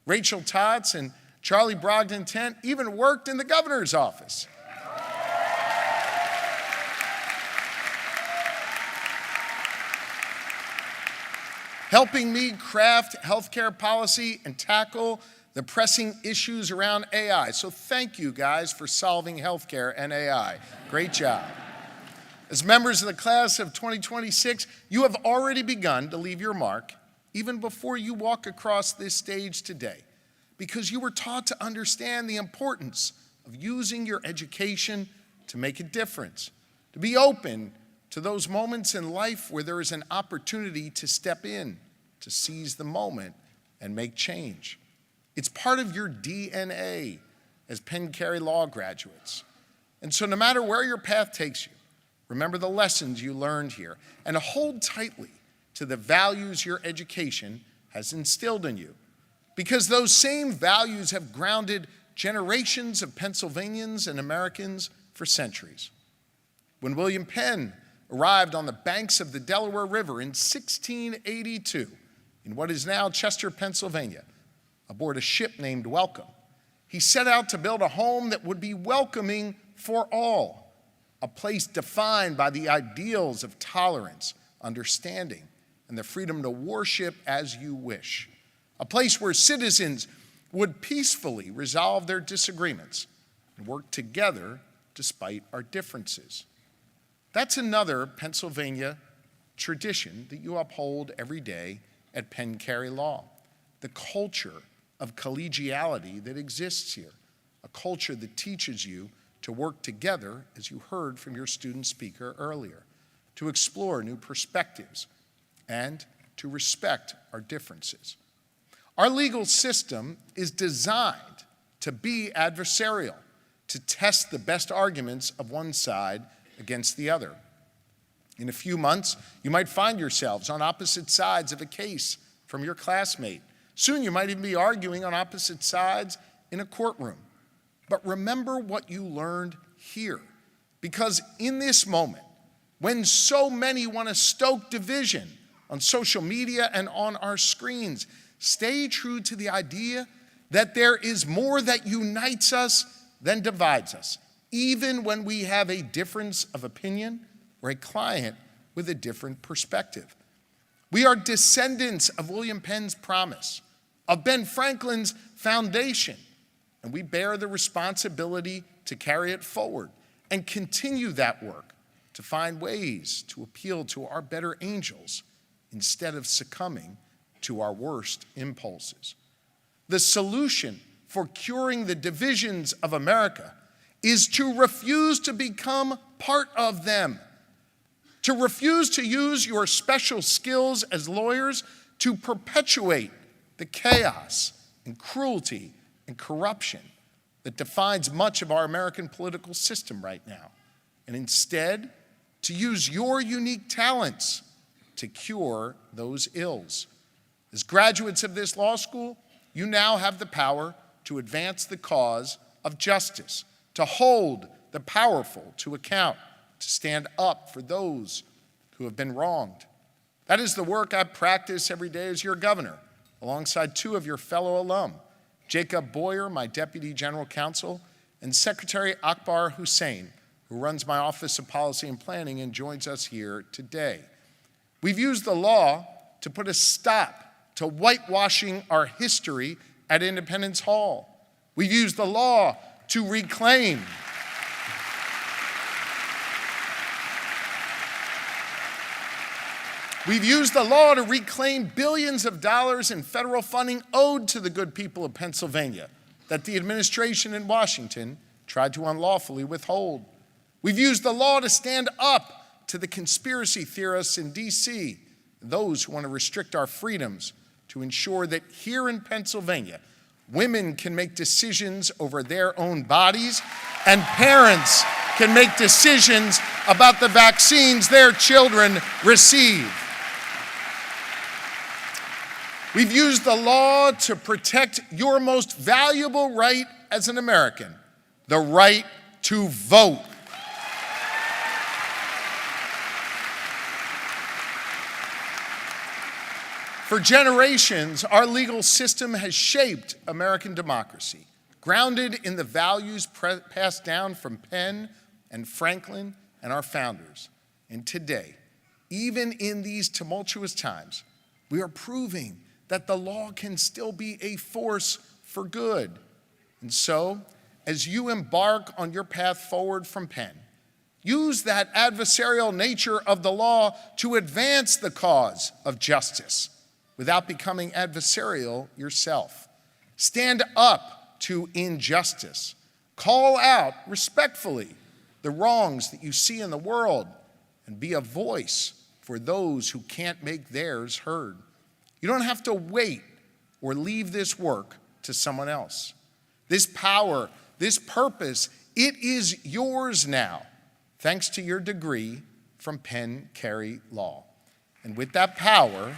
Rachel Tots and Charlie Brogdon-Tent, even worked in the governor's office. Helping me craft healthcare policy and tackle the pressing issues around AI. So thank you guys for solving healthcare and AI. Great job. As members of the class of 2026, you have already begun to leave your mark even before you walk across this stage today, because you were taught to understand the importance of using your education to make a difference, to be open to those moments in life where there is an opportunity to step in, to seize the moment and make change. It's part of your DNA as Penn Carey Law graduates. And so no matter where your path takes you, remember the lessons you learned here and hold tightly to the values your education has instilled in you, because those same values have grounded generations of Pennsylvanians and Americans for centuries. When William Penn arrived on the banks of the Delaware River in 1682 in what is now Chester, Pennsylvania, aboard a ship named Welcome, he set out to build a home that would be welcoming for all, a place defined by the ideals of tolerance, understanding, and the freedom to worship as you wish, a place where citizens would peacefully resolve their disagreements and work together despite our differences. That's another Pennsylvania tradition that you uphold every day at Penn Carey Law, the culture of collegiality that exists here, a culture that teaches you to work together, as you heard from your student speaker earlier, to explore new perspectives and to respect our differences. Our legal system is designed to be adversarial, to test the best arguments of one side against the other. In a few months, you might find yourselves on opposite sides of a case from your classmate. Soon you might even be arguing on opposite sides in a courtroom. But remember what you learned here, because in this moment, when so many want to stoke division on social media and on our screens, stay true to the idea that there is more that unites us than divides us, even when we have a difference of opinion or a client with a different perspective. We are descendants of William Penn's promise, of Ben Franklin's foundation, and we bear the responsibility to carry it forward and continue that work to find ways to appeal to our better angels instead of succumbing to our worst impulses. The solution for curing the divisions of America is to refuse to become part of them, to refuse to use your special skills as lawyers to perpetuate the chaos and cruelty and corruption that defines much of our American political system right now, and instead to use your unique talents to cure those ills. As graduates of this law school, you now have the power to advance the cause of justice, to hold the powerful to account, to stand up for those who have been wronged. That is the work I practice every day as your governor, alongside two of your fellow alum, Jacob Boyer, my Deputy General Counsel, and Secretary Akbar Hussain, who runs my Office of Policy and Planning and joins us here today. We've used the law to put a stop to whitewashing our history at Independence Hall. We've used the law to reclaim billions of dollars in federal funding owed to the good people of Pennsylvania that the administration in Washington tried to unlawfully withhold. We've used the law to stand up to the conspiracy theorists in D.C., those who want to restrict our freedoms, to ensure that here in Pennsylvania, women can make decisions over their own bodies and parents can make decisions about the vaccines their children receive. We've used the law to protect your most valuable right as an American, the right to vote. For generations, our legal system has shaped American democracy, grounded in the values passed down from Penn and Franklin and our founders. And today, even in these tumultuous times, we are proving that the law can still be a force for good. And so, as you embark on your path forward from Penn, use that adversarial nature of the law to advance the cause of justice without becoming adversarial yourself. Stand up to injustice. Call out respectfully the wrongs that you see in the world, and be a voice for those who can't make theirs heard. You don't have to wait or leave this work to someone else. This power, this purpose, it is yours now, thanks to your degree from Penn Carey Law. And with that power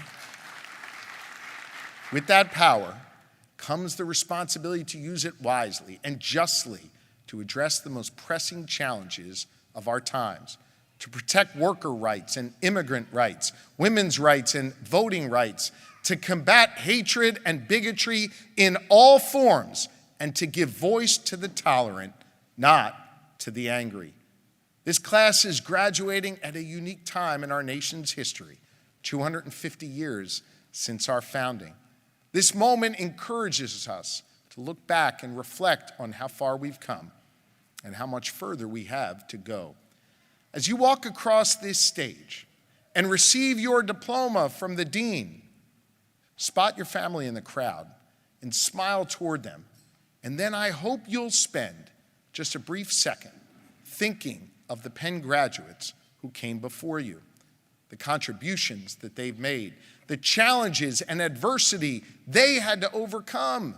comes the responsibility to use it wisely and justly to address the most pressing challenges of our times, to protect worker rights and immigrant rights, women's rights and voting rights, to combat hatred and bigotry in all forms, and to give voice to the tolerant, not to the angry. This class is graduating at a unique time in our nation's history, 250 years since our founding. This moment encourages us to look back and reflect on how far we've come and how much further we have to go. As you walk across this stage and receive your diploma from the dean, spot your family in the crowd and smile toward them. And then I hope you'll spend just a brief second thinking of the Penn graduates who came before you, the contributions that they've made, the challenges and adversity they had to overcome,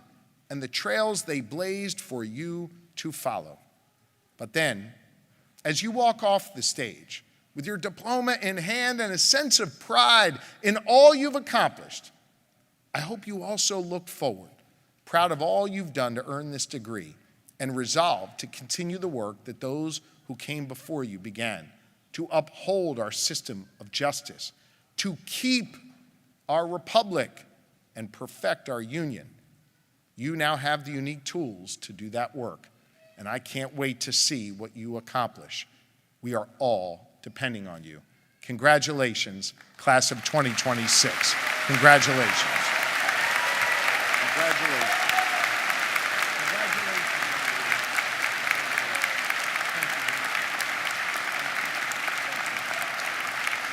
and the trails they blazed for you to follow. But then, as you walk off the stage with your diploma in hand and a sense of pride in all you've accomplished, I hope you also look forward, proud of all you've done to earn this degree, and resolved to continue the work that those who came before you began, to uphold our system of justice, to keep our republic, and perfect our union. You now have the unique tools to do that work, and I can't wait to see what you accomplish. We are all depending on you. Congratulations, class of 2026. Congratulations. Congratulations.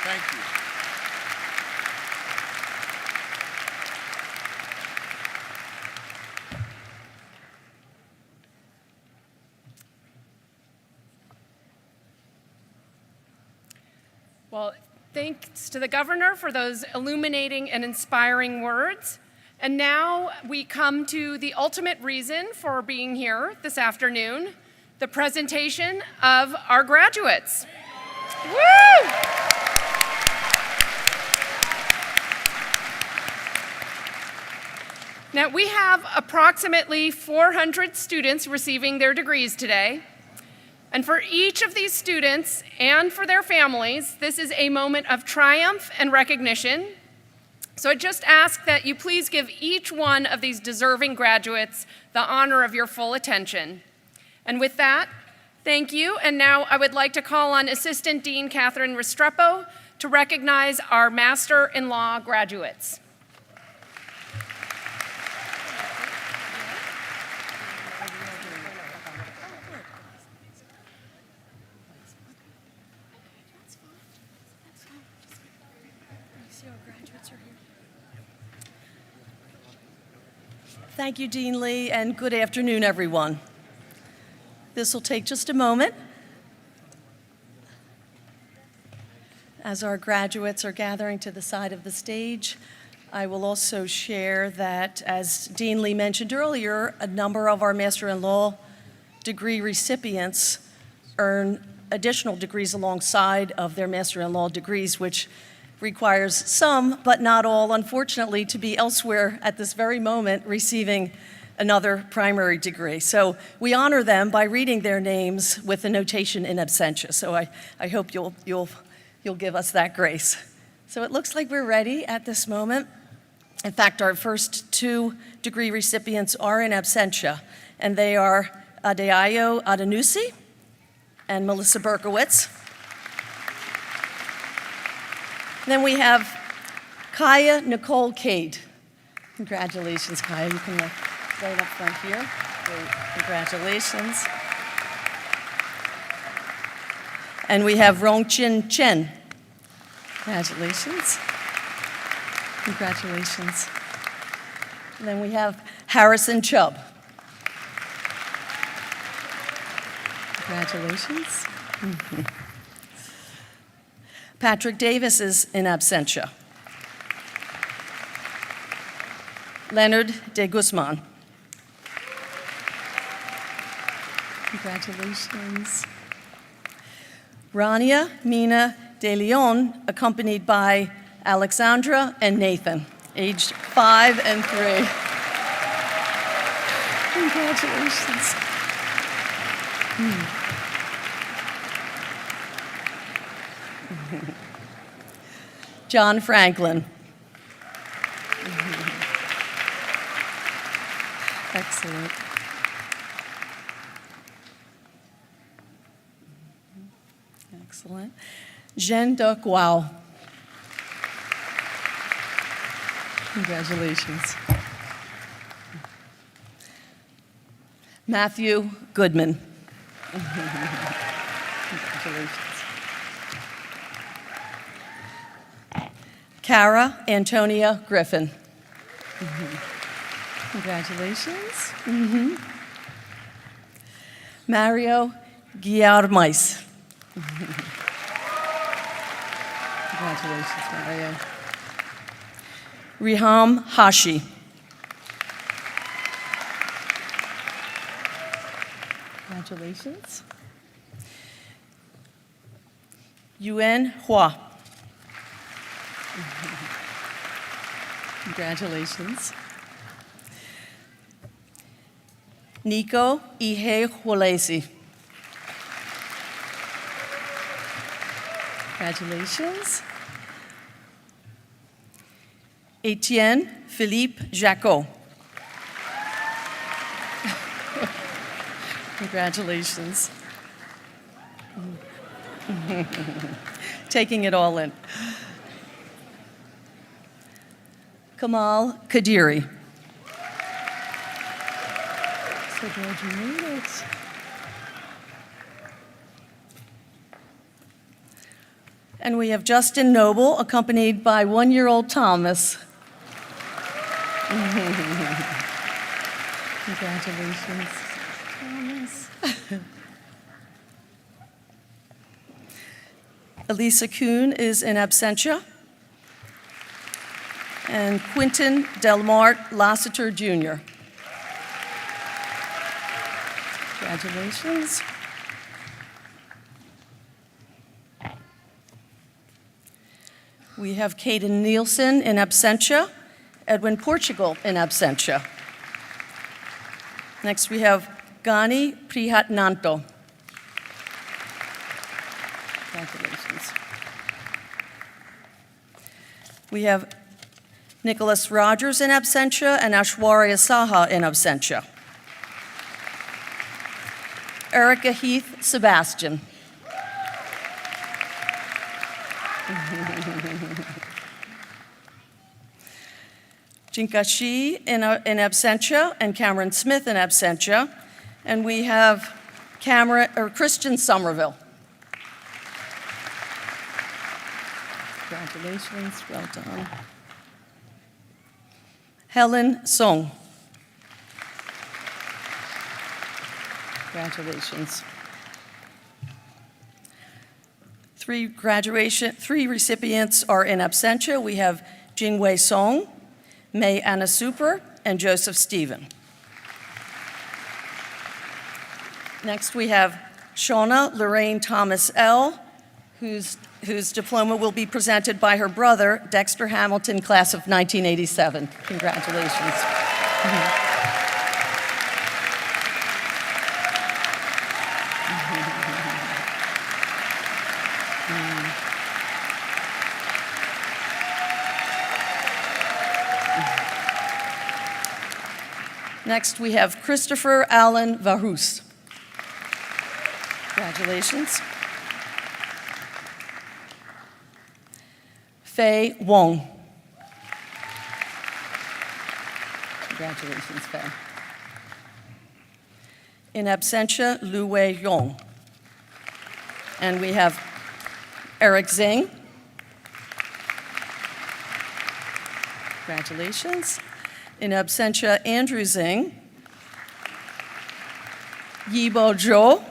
Thank you. Well, thanks to the governor for those illuminating and inspiring words. And now we come to the ultimate reason for being here this afternoon, the presentation of our graduates. Woo! Now, we have approximately 400 students receiving their degrees today. And for each of these students and for their families, this is a moment of triumph and recognition. So I just ask that you please give each one of these deserving graduates the honor of your full attention. And with that, thank you. And now I would like to call on Assistant Dean Catherine Restrepo to recognize our Master in Law graduates. Thank you, Dean Lee, and good afternoon, everyone. This will take just a moment as our graduates are gathering to the side of the stage. I will also share that, as Dean Lee mentioned earlier, a number of our Master in Law degree recipients earn additional degrees alongside of their Master in Law degrees, which requires some, but not all, unfortunately, to be elsewhere at this very moment receiving another primary degree. So we honor them by reading their names with the notation in absentia. So I hope you'll give us that grace. So it looks like we're ready at this moment. In fact, our first 2 degree recipients are in absentia, and they are Adeayo Adenusi and Melissa Berkowitz. Then we have Kaya Nicole Cade. Congratulations, Kaya. You can right up front here. Great. Congratulations. And we have Rongchin Chen. Congratulations. Congratulations. And then we have Harrison Chubb. Congratulations. Patrick Davis is in absentia. Leonard de Guzman. Congratulations. Rania Mina de Leon, accompanied by Alexandra and Nathan, aged 5 and 3. Congratulations. John Franklin. Excellent. Excellent. Jean Duc Wow. Congratulations. Matthew Goodman. Congratulations. Cara Antonia Griffin. Congratulations. Mario Guillermais. Congratulations, Mario. Riham Hashi. Congratulations. Yuen Hua. Congratulations. Nico Ihe Huolesi. Congratulations. Etienne Philippe Jacot. Congratulations. Taking it all in. Kamal Kadiri. So glad you made it. And we have Justin Noble, accompanied by 1-year-old Thomas. Congratulations, Thomas. Elisa Kuhn is in absentia. And Quinton Delmart Lassiter Jr. Congratulations. We have Caden Nielsen in absentia, Edwin Portugal in absentia. Next we have Gani Prihatnanto. Congratulations. We have Nicholas Rogers in absentia and Ashwarya Saha in absentia. Erica Heath Sebastian. Jinkashi in absentia and Cameron Smith in absentia. And we have Christian Somerville. Congratulations, well done. Helen Song. Congratulations. 3 recipients are in absentia. We have Jingwei Song, May Anna Super, and Joseph Stephen. Next we have Shauna Lorraine Thomas L., whose diploma will be presented by her brother, Dexter Hamilton, class of 1987. Congratulations. Next, we have Christopher Allen Vahus. Congratulations. Fei Wong. Congratulations, Fei. In absentia, Lu Wei Yong. And we have Eric Zing. Congratulations. In absentia, Andrew Zing. Yibo Zhou.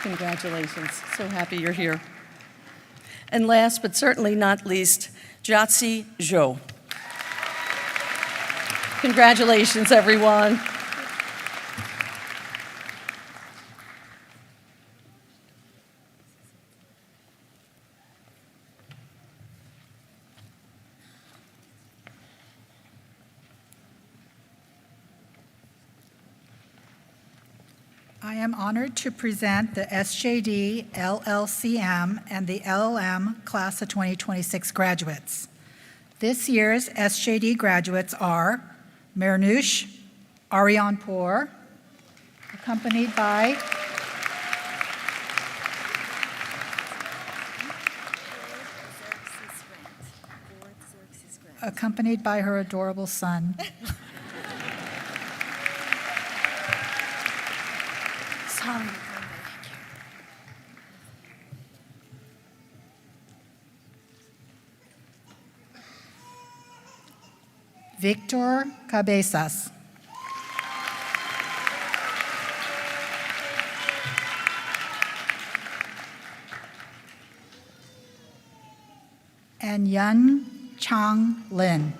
Congratulations. So happy you're here. And last but certainly not least, Jatsi Zhou. Congratulations, everyone. I am honored to present the SJD, LLCM, and the LLM Class of 2026 graduates. This year's SJD graduates are Marnoush Arianpour, accompanied by her adorable son. Sorry. Victor Cabezas. And Yun Chang Lin.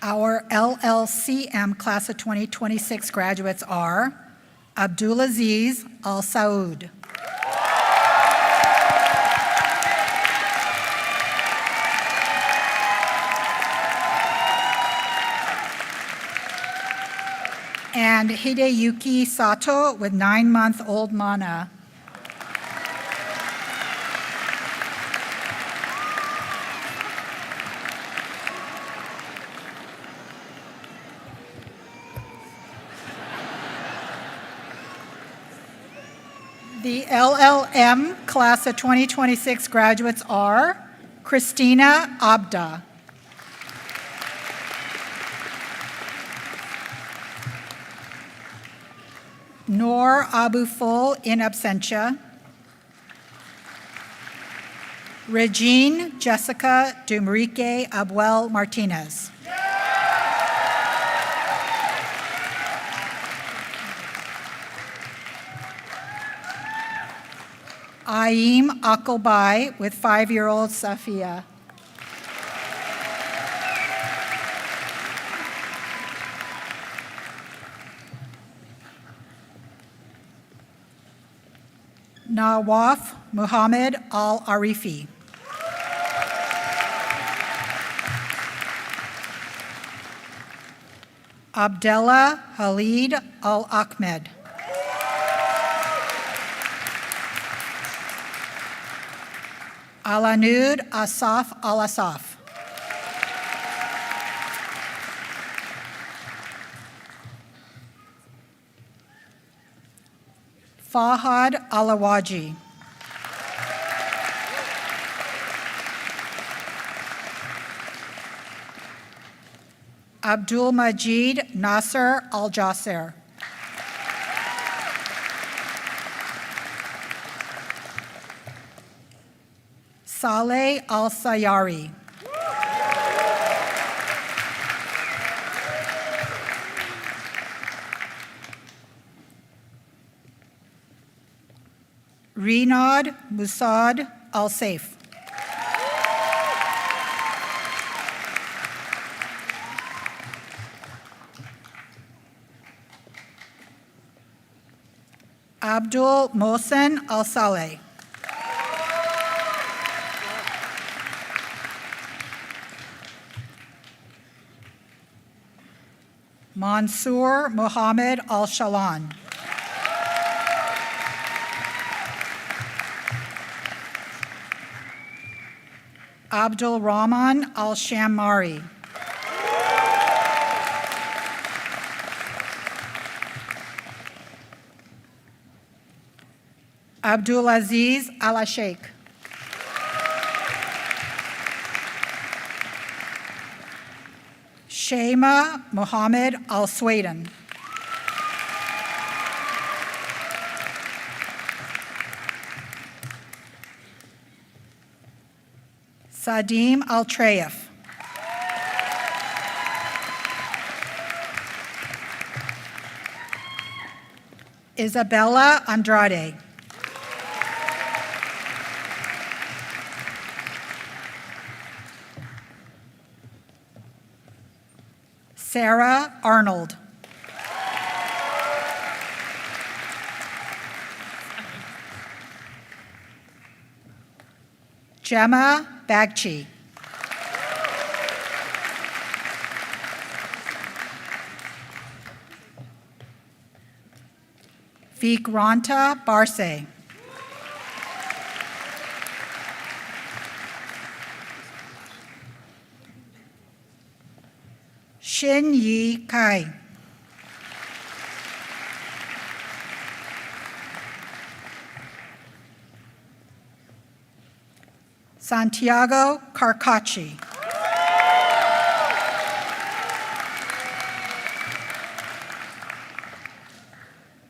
Our LLCM Class of 2026 graduates are Abdulaziz Al Saud. And Hideyuki Sato with 9-month-old Mana. The LLM Class of 2026 graduates are Christina Abda. Noor Abuful in absentia. Regine Jessica Dumrique Abuel Martinez. Aim Akobai with 5-year-old Safia. Nawaf Muhammad Al-Arifi. Abdullah Halid Al-Ahmed. Alanud Asaf Al-Asaf. Fahad Alawaji. Abdul Majid Nasser Al-Jasser. Saleh Al-Sayari. Renaud Musad Al-Saif. Abdul Mohsen Al-Saleh. Mansoor Mohammed Al-Shalan. Abdul Rahman Al-Shammari. Abdul Aziz Al-Sheikh. Shema Mohammed Al-Swaden. Sadim Al-Trayef. Isabella Andrade. Sarah Arnold. Gemma Bagchi. Vikranta Barse. Shin Yi Kai. Santiago Carcacci.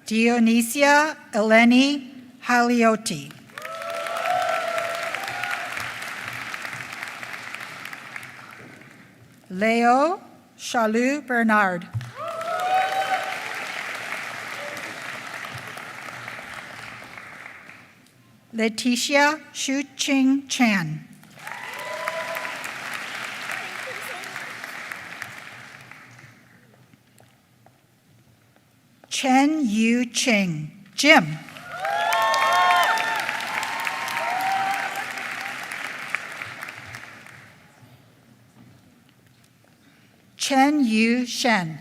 Dionisia Eleni Haliotti. Leo Chalut Bernard. Letitia Shu-Ching Chan. Chen Yu Ching. Jim. Chen Yu Shen.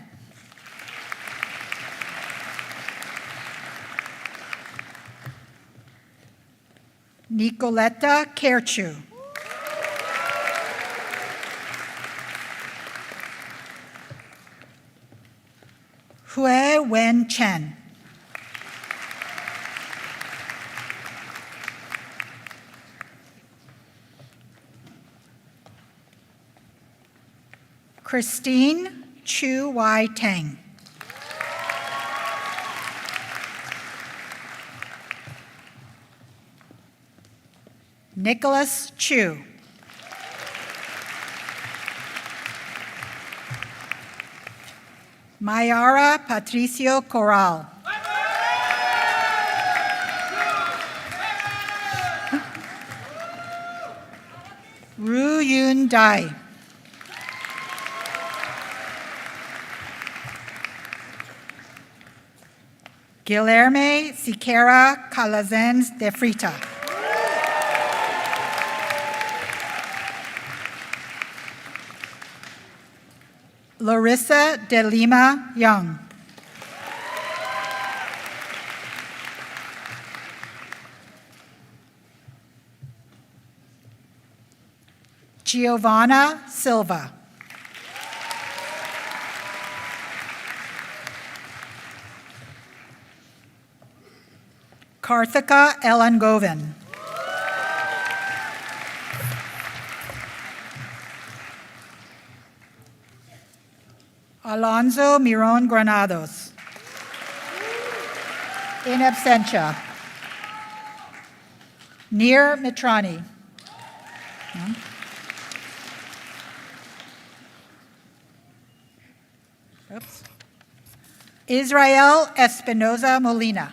Nicoletta Kerchu. Hue Wen Chen. Christine Chu Wai Tang. Nicholas Chu. Mayara Patricio Corral. Ru Yun Dai. Guilherme Siqueira Calazans de Frita. Larissa de Lima Young. Giovanna Silva. Karthika Ellen Govin. Alonso Miron Granados. In absentia. Nir Mitrani. Oops. Israel Espinoza Molina.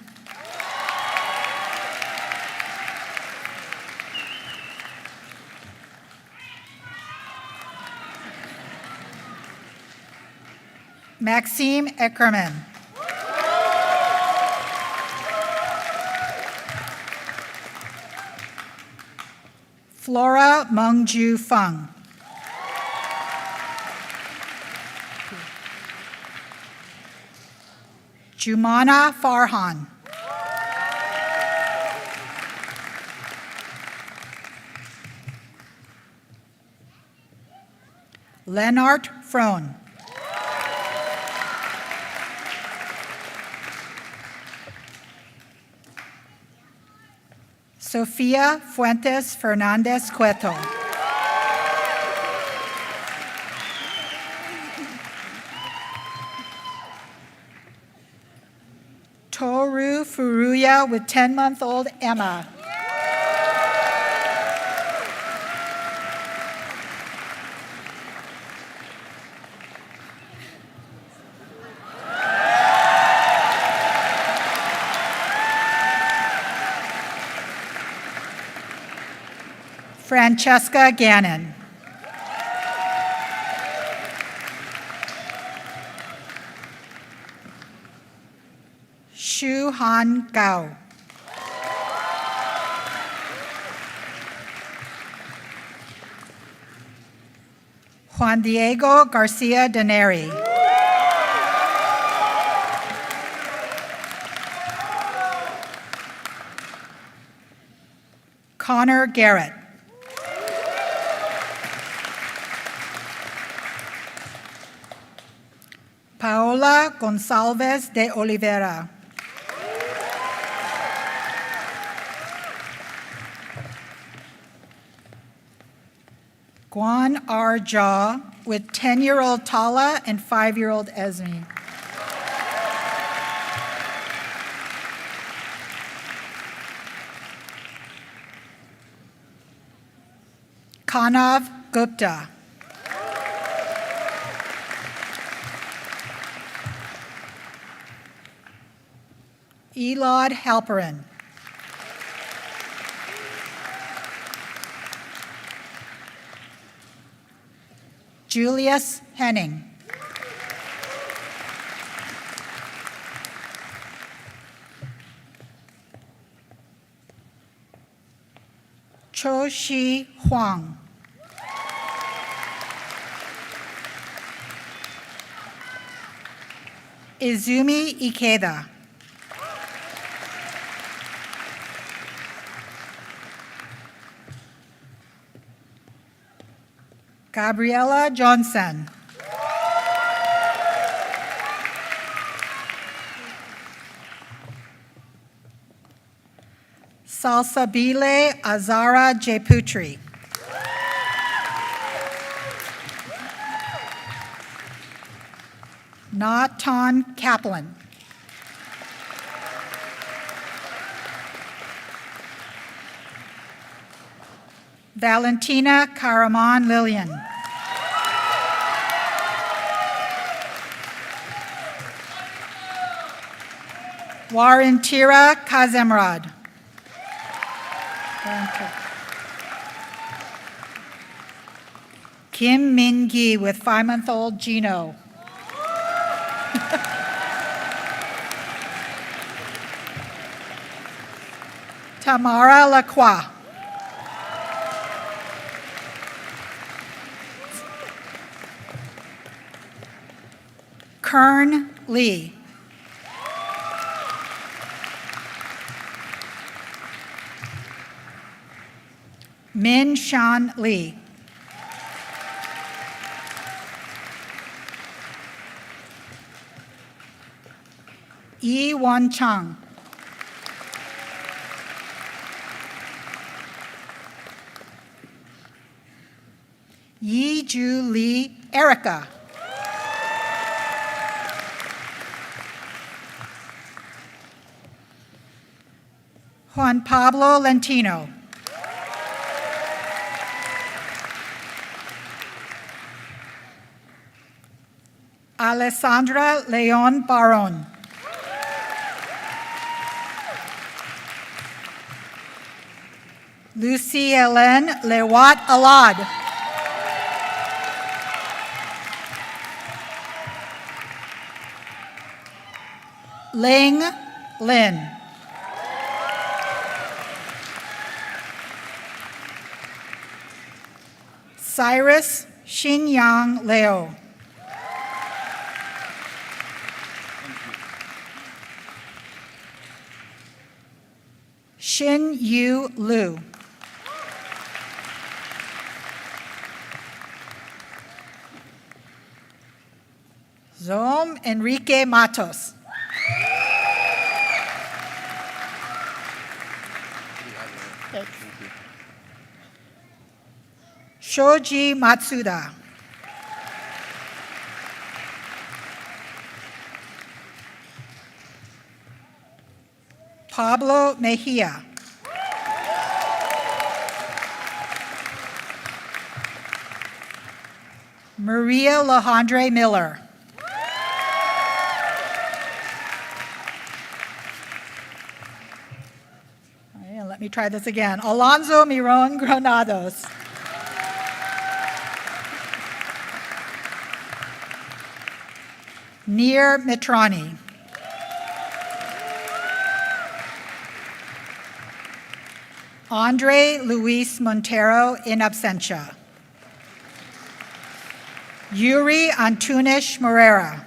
Maxime Eckerman. Flora Mengju Feng. Jumana Farhan. Lennart Frohn. Sofia Fuentes Fernandez Cueto. Toru Furuya with 10-month-old Emma. Francesca Gannon. Shu Han Gao. Juan Diego Garcia Deneri. Connor Garrett. Paola Gonçalves de Oliveira. Guan R. Jha with 10-year-old Tala and 5-year-old Esme. Kanav Gupta. Elad Halperin. Julius Henning. Cho Shi Huang. Izumi Ikeda. Gabriella Johnson. Salsabile Azara Jeputri. Natan Kaplan. Valentina Karaman Lillian. Warintira Kazemrad. Kim Min Gi with 5-month-old Gino. Tamara Lacroix. Kern Lee. Min Shan Lee. Yi Wan Chang. Yi Ju Lee Erica. Juan Pablo Lentino. Alessandra Leon Baron. Lucy Hélène Lewat Alad. Ling Lin. Cyrus Xinyang Leo. Xin Yu Lu. Enrique Matos. Shoji Matsuda. Pablo Mejia. Maria Alejandra Miller. Let me try this again. Alonso Miron Granados. Nir Mitrani. Andre Luis Montero in absentia. Yuri Antunes Morera.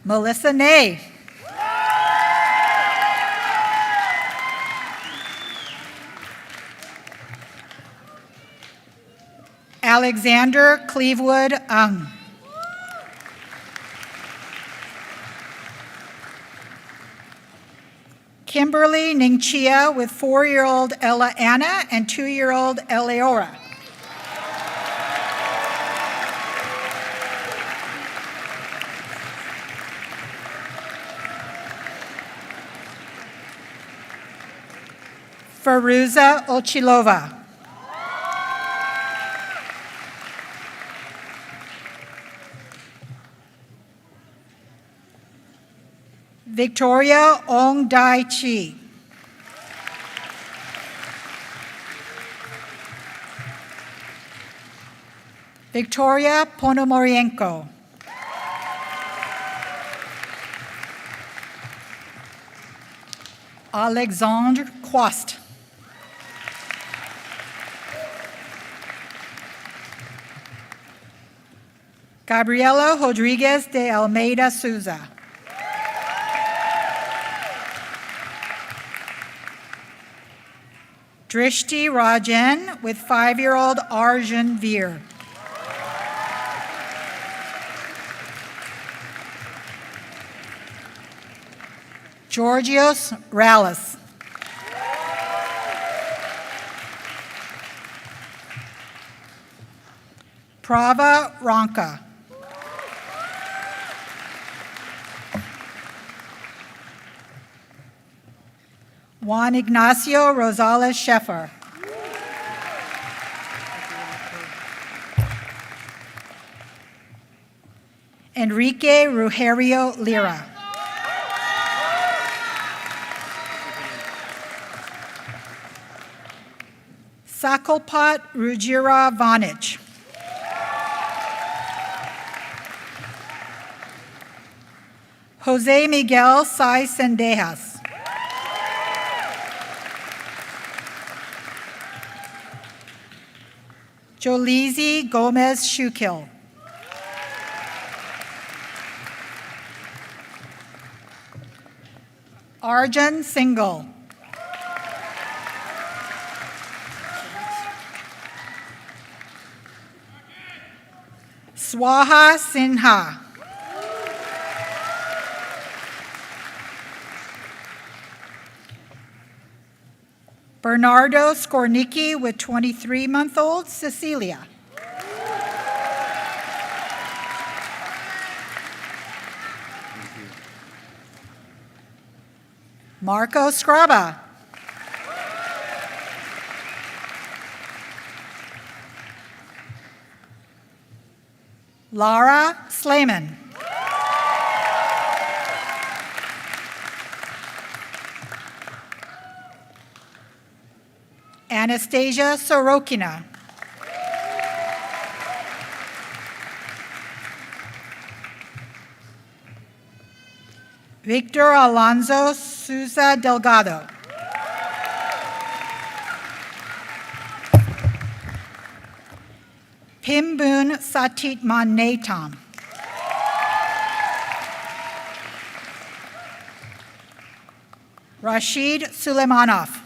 Melissa Ney. Alexander Clevewood Ung. Kimberly Ningchia with 4-year-old Ella Anna and 2-year-old Eleora. Faruza Ochilova. Victoria Ong Dai Chi. Victoria Ponomorienko. Alexandre Quast. Gabriela Rodriguez de Almeida Souza. Drishti Rajan with 5-year-old Arjun Veer. Georgios Rallis. Prava Ronka. Juan Ignacio Rosales Sheffer. Enrique Rugerio Lira. Sakolpat Rujira Vanic. Jose Miguel Sai Sendejas. Jolizy Gomez Shukil. Arjun Singhal. Swaha Sinha. Bernardo Skornicki with 23-month-old Cecilia. Marco Scraba. Lara Slayman. Anastasia Sorokina. Victor Alonso Souza Delgado. Pimbun Satitman Natam. Rashid Suleimanov.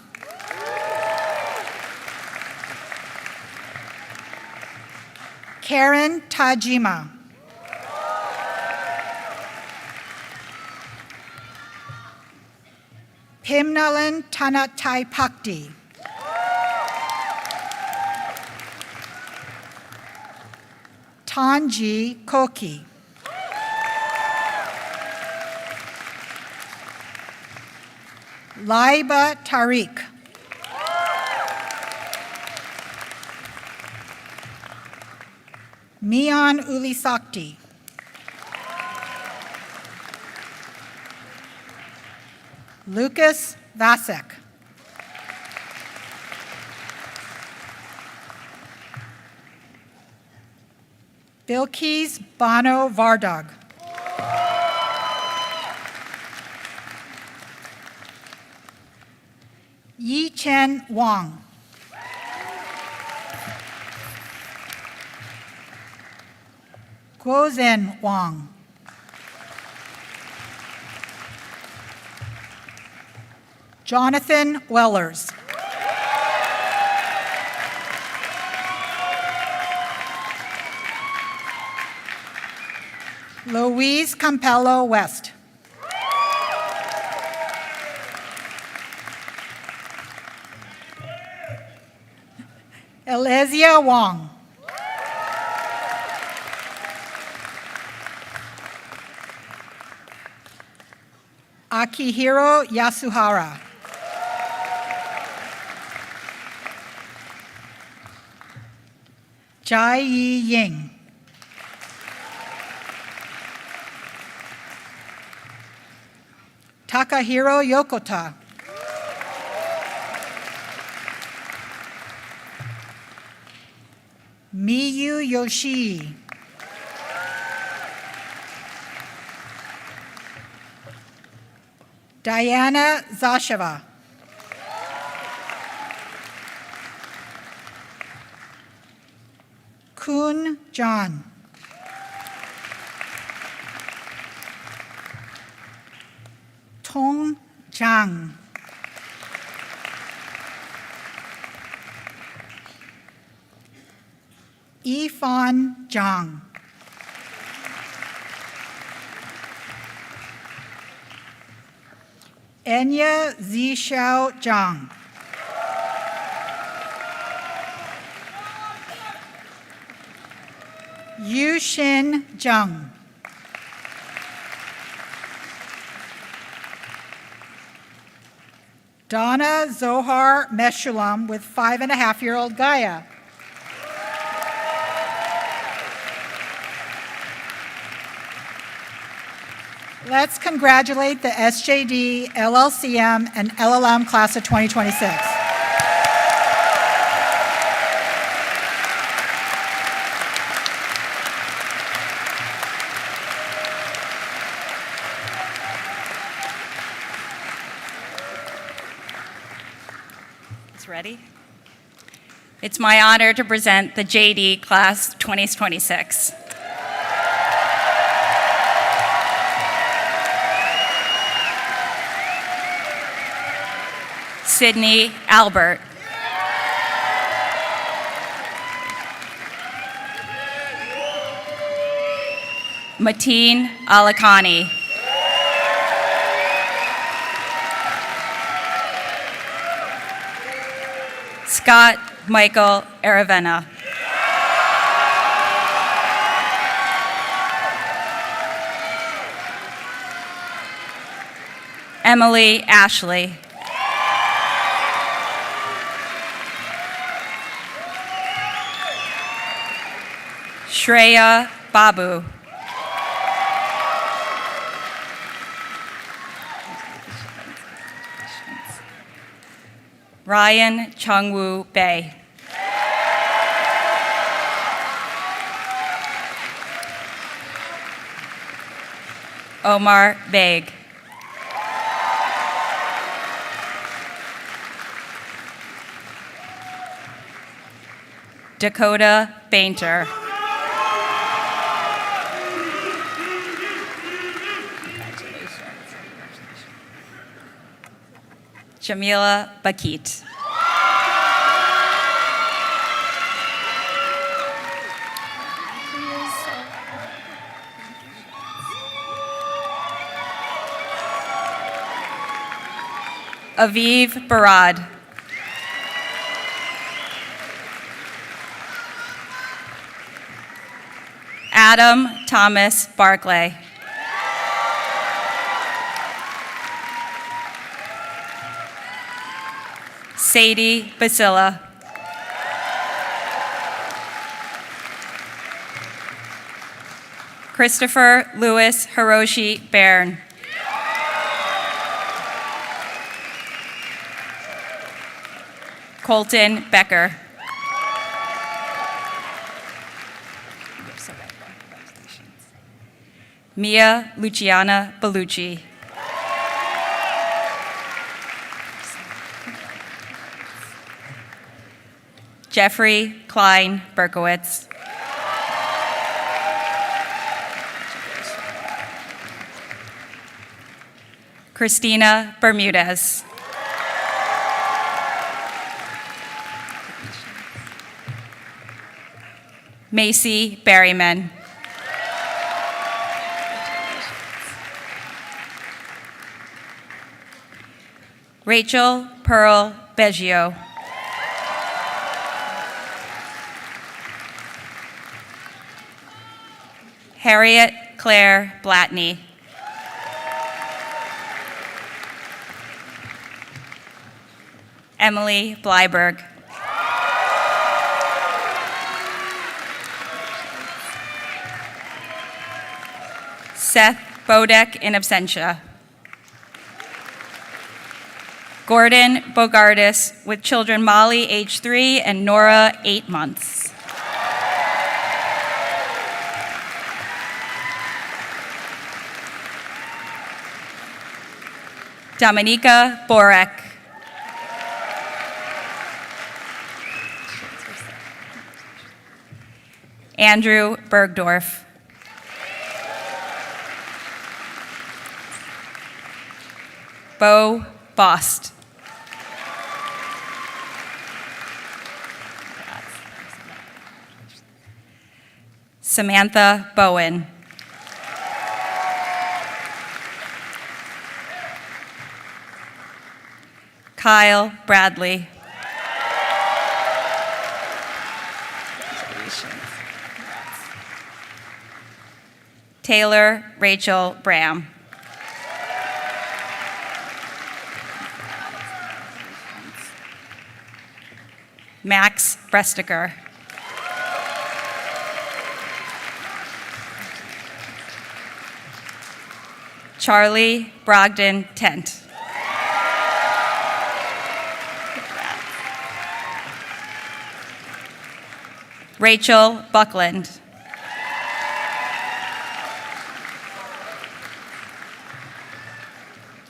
Karen Tajima. Pimnalan Tanataipakdi. Tanji Koki. Laiba Tariq. Mian Ulisakti. Lucas Vasek. Bilkis Bano Vardag. Yi Chen Wang. Guozhen Wang. Jonathan Wellers. Louise Campello West. Elesia Wong. Akihiro Yasuhara. Jai Yi Ying. Takahiro Yokota. Miyu Yoshii. Diana Zasheva. Kun John. Tong Zhang. Yifan Zhang. Enya Zishao Zhang. Yushin Zhang. Donna Zohar Meshulam with 5.5-year-old Gaia. Let's congratulate the SJD, LLCM, and LLM class of 2026. Ready? It's my honor to present the JD Class 2026. Sydney Albert. Mateen Alakani. Scott Michael Aravena. Emily Ashley. Shreya Babu. Ryan Chungwoo Bae. Omar Baig. Dakota Bainter. Jamila Bakit. Aviv Barad. Adam Thomas Barclay. Sadie Basila. Christopher Louis Hiroshi Bairn. Colton Becker. Mia Luciana Bellucci. Jeffrey Klein Berkowitz. Christina Bermudez. Macy Berryman. Rachel Pearl Beggio. Harriet Claire Blatney. Emily Blyberg. Seth Bodek in absentia. Gordon Bogardus with children Molly, age 3, and Nora, 8 months. Dominika Borek. Andrew Bergdorf. Bo Bost. Samantha Bowen. Kyle Bradley. Taylor Rachel Bram. Max Brestiger. Charlie Brogdon Tent. Rachel Buckland.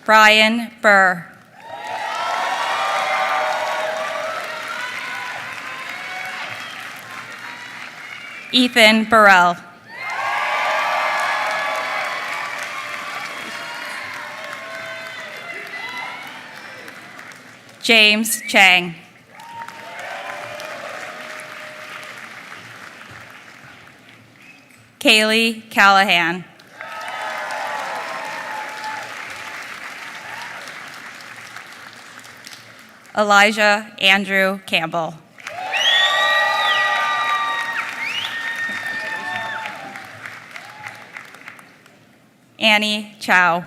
Brian Burr. Ethan Burrell. James Chang. Kaylee Callahan. Elijah Andrew Campbell. Annie Chow.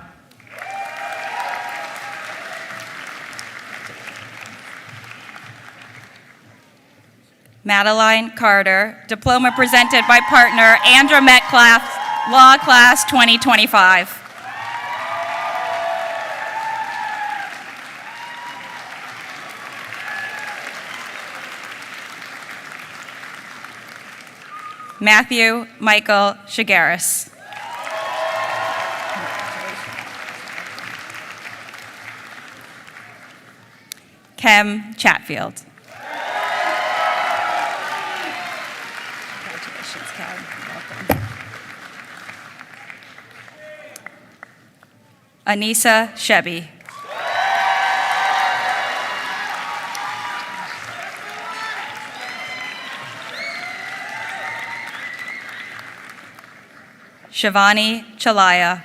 Madeline Carter, diploma presented by partner Andra Metcalf, Law Class 2025. Matthew Michael Shigaris. Kem Chatfield. Congratulations, Kem. Welcome. Anissa Shebby. Shivani Chalaya.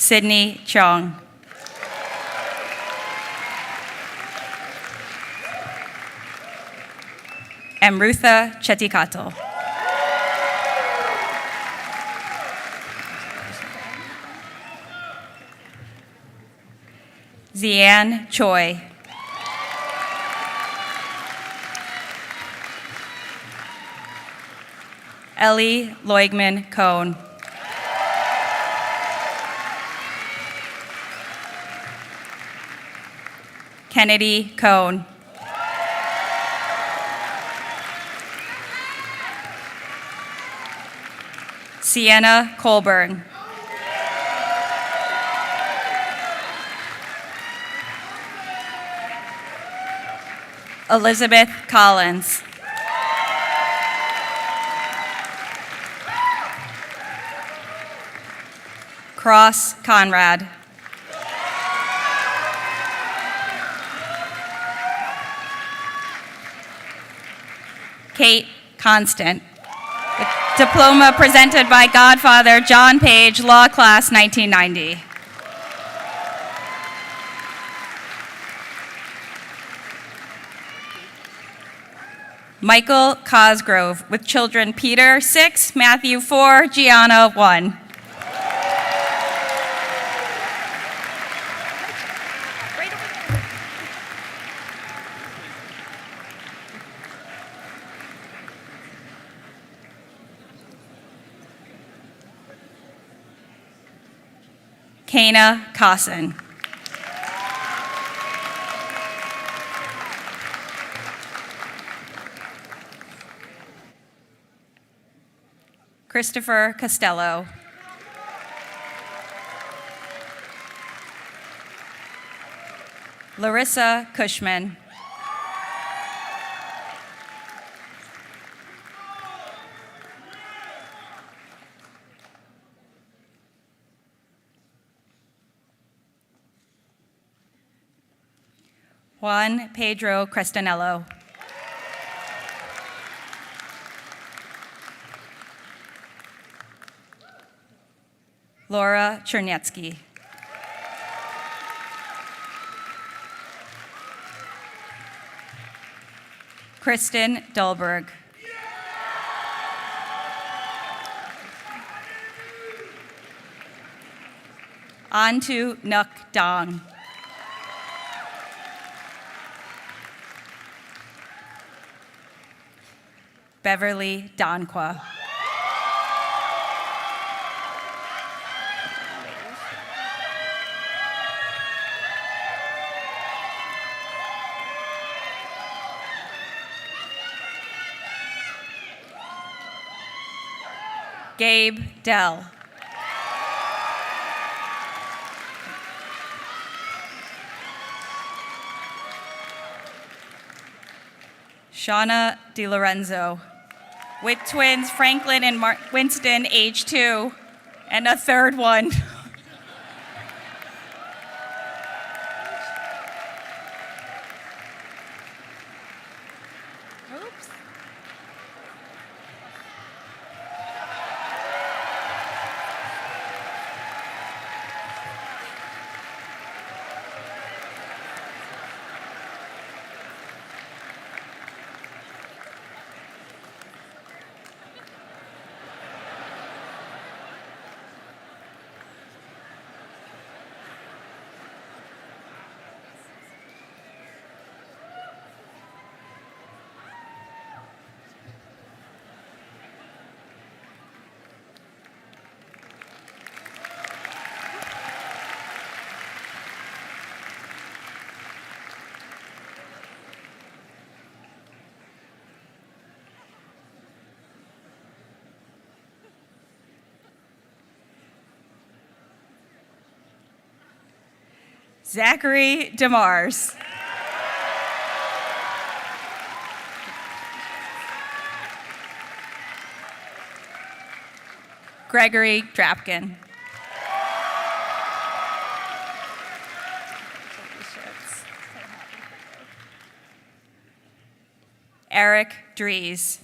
Sydney Chong. Amrutha Chetikato. Zian Choi. Ellie Loigman Cohn. Kennedy Cohn. Sienna Colburn. Elizabeth Collins. Cross Conrad. Kate Constant. With diploma presented by Godfather John Page, Law Class 1990. Michael Cosgrove, with children Peter, 6, Matthew, 4, Gianna, 1. Kana Cosson. Christopher Costello. Larissa Cushman. Juan Pedro Crestanello. Laura Chernetsky. Kristen Dahlberg. Antu Nuk Dong. Beverly Donqua. Gabe Dell. Shauna DiLorenzo. With twins Franklin and Winston, age 2, and a third one. Oops. Zachary DeMars. Gregory Drapkin. Eric Dries.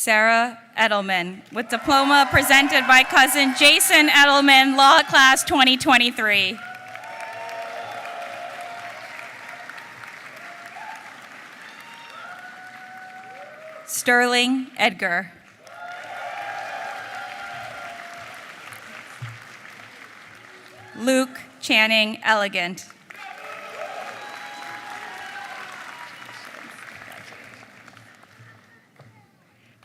Sarah Edelman, with diploma presented by cousin Jason Edelman, Law Class 2023. Sterling Edgar. Luke Channing Elegant.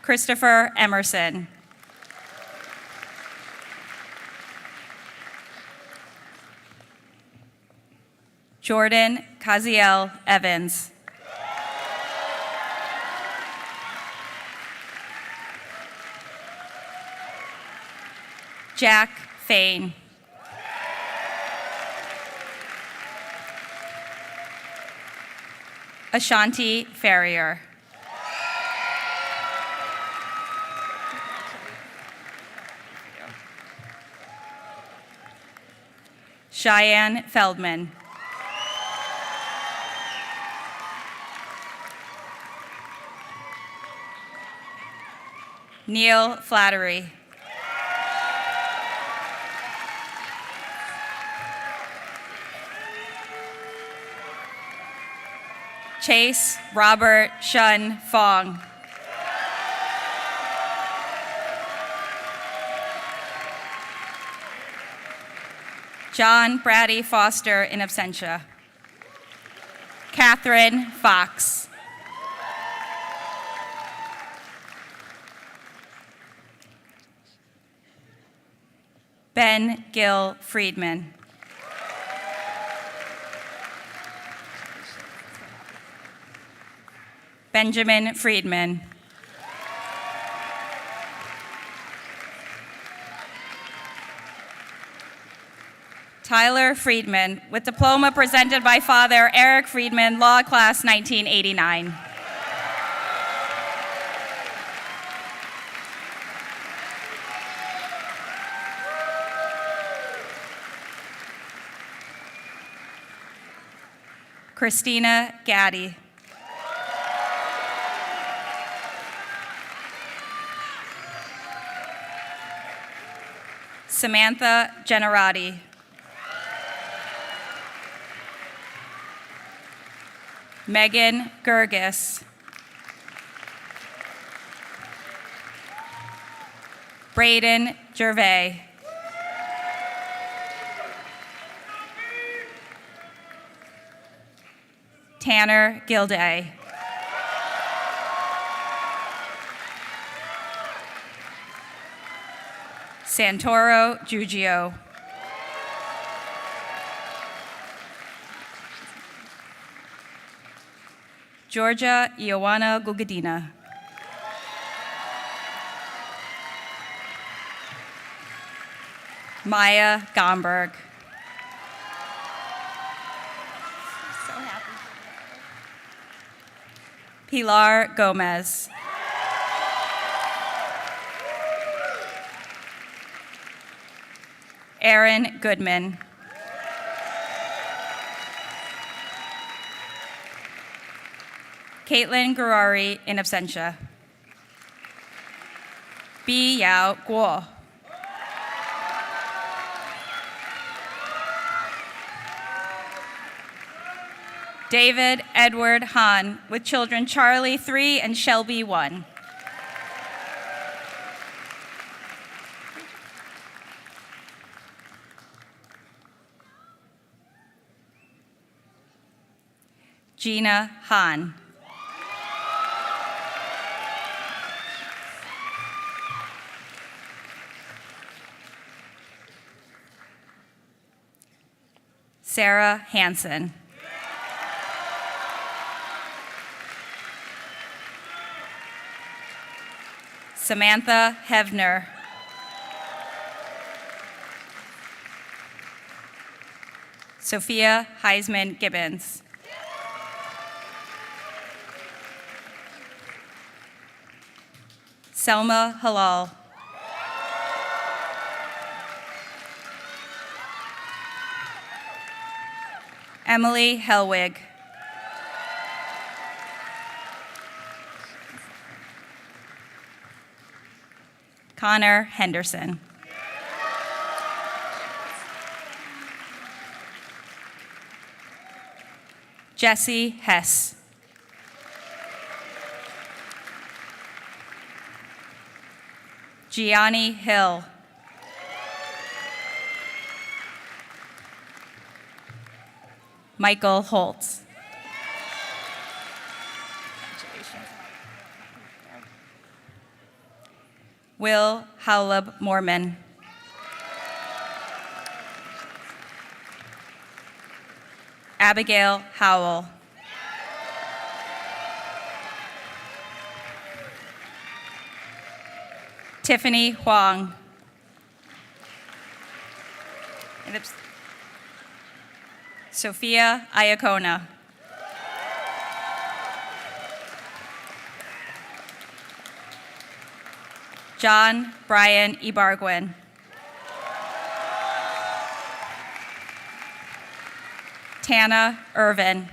Christopher Emerson. Jordan Kaziel Evans. Jack Fain. Ashanti Farrier. Cheyenne Feldman. Neil Flattery. Chase Robert Shun Fong. John Brady Foster in absentia. Catherine Fox. Ben Gill Friedman. Benjamin Friedman. Tyler Friedman, with diploma presented by Father Eric Friedman, Law Class 1989. Christina Gaddy. Samantha Generati. Megan Gergis. Braden Gervais. Tanner Gilday. Santoro Giugio. Georgia Ioana Gugadina. Maya Gomberg. So happy. Pilar Gomez. Aaron Goodman. Caitlin Gurari in absentia. Bi Yao Guo. David Edward Hahn, with children Charlie 3 and Shelby 1. Gina Hahn. Sarah Hansen. Samantha Hevner. Sophia Heisman Gibbons. Selma Halal. Emily Helwig. Connor Henderson. Jesse Hess. Gianni Hill. Michael Holtz. Will Howleb Mormon. Abigail Howell. Tiffany Huang. Sophia Iacona. John Brian Ibarguen. Tana Irvin.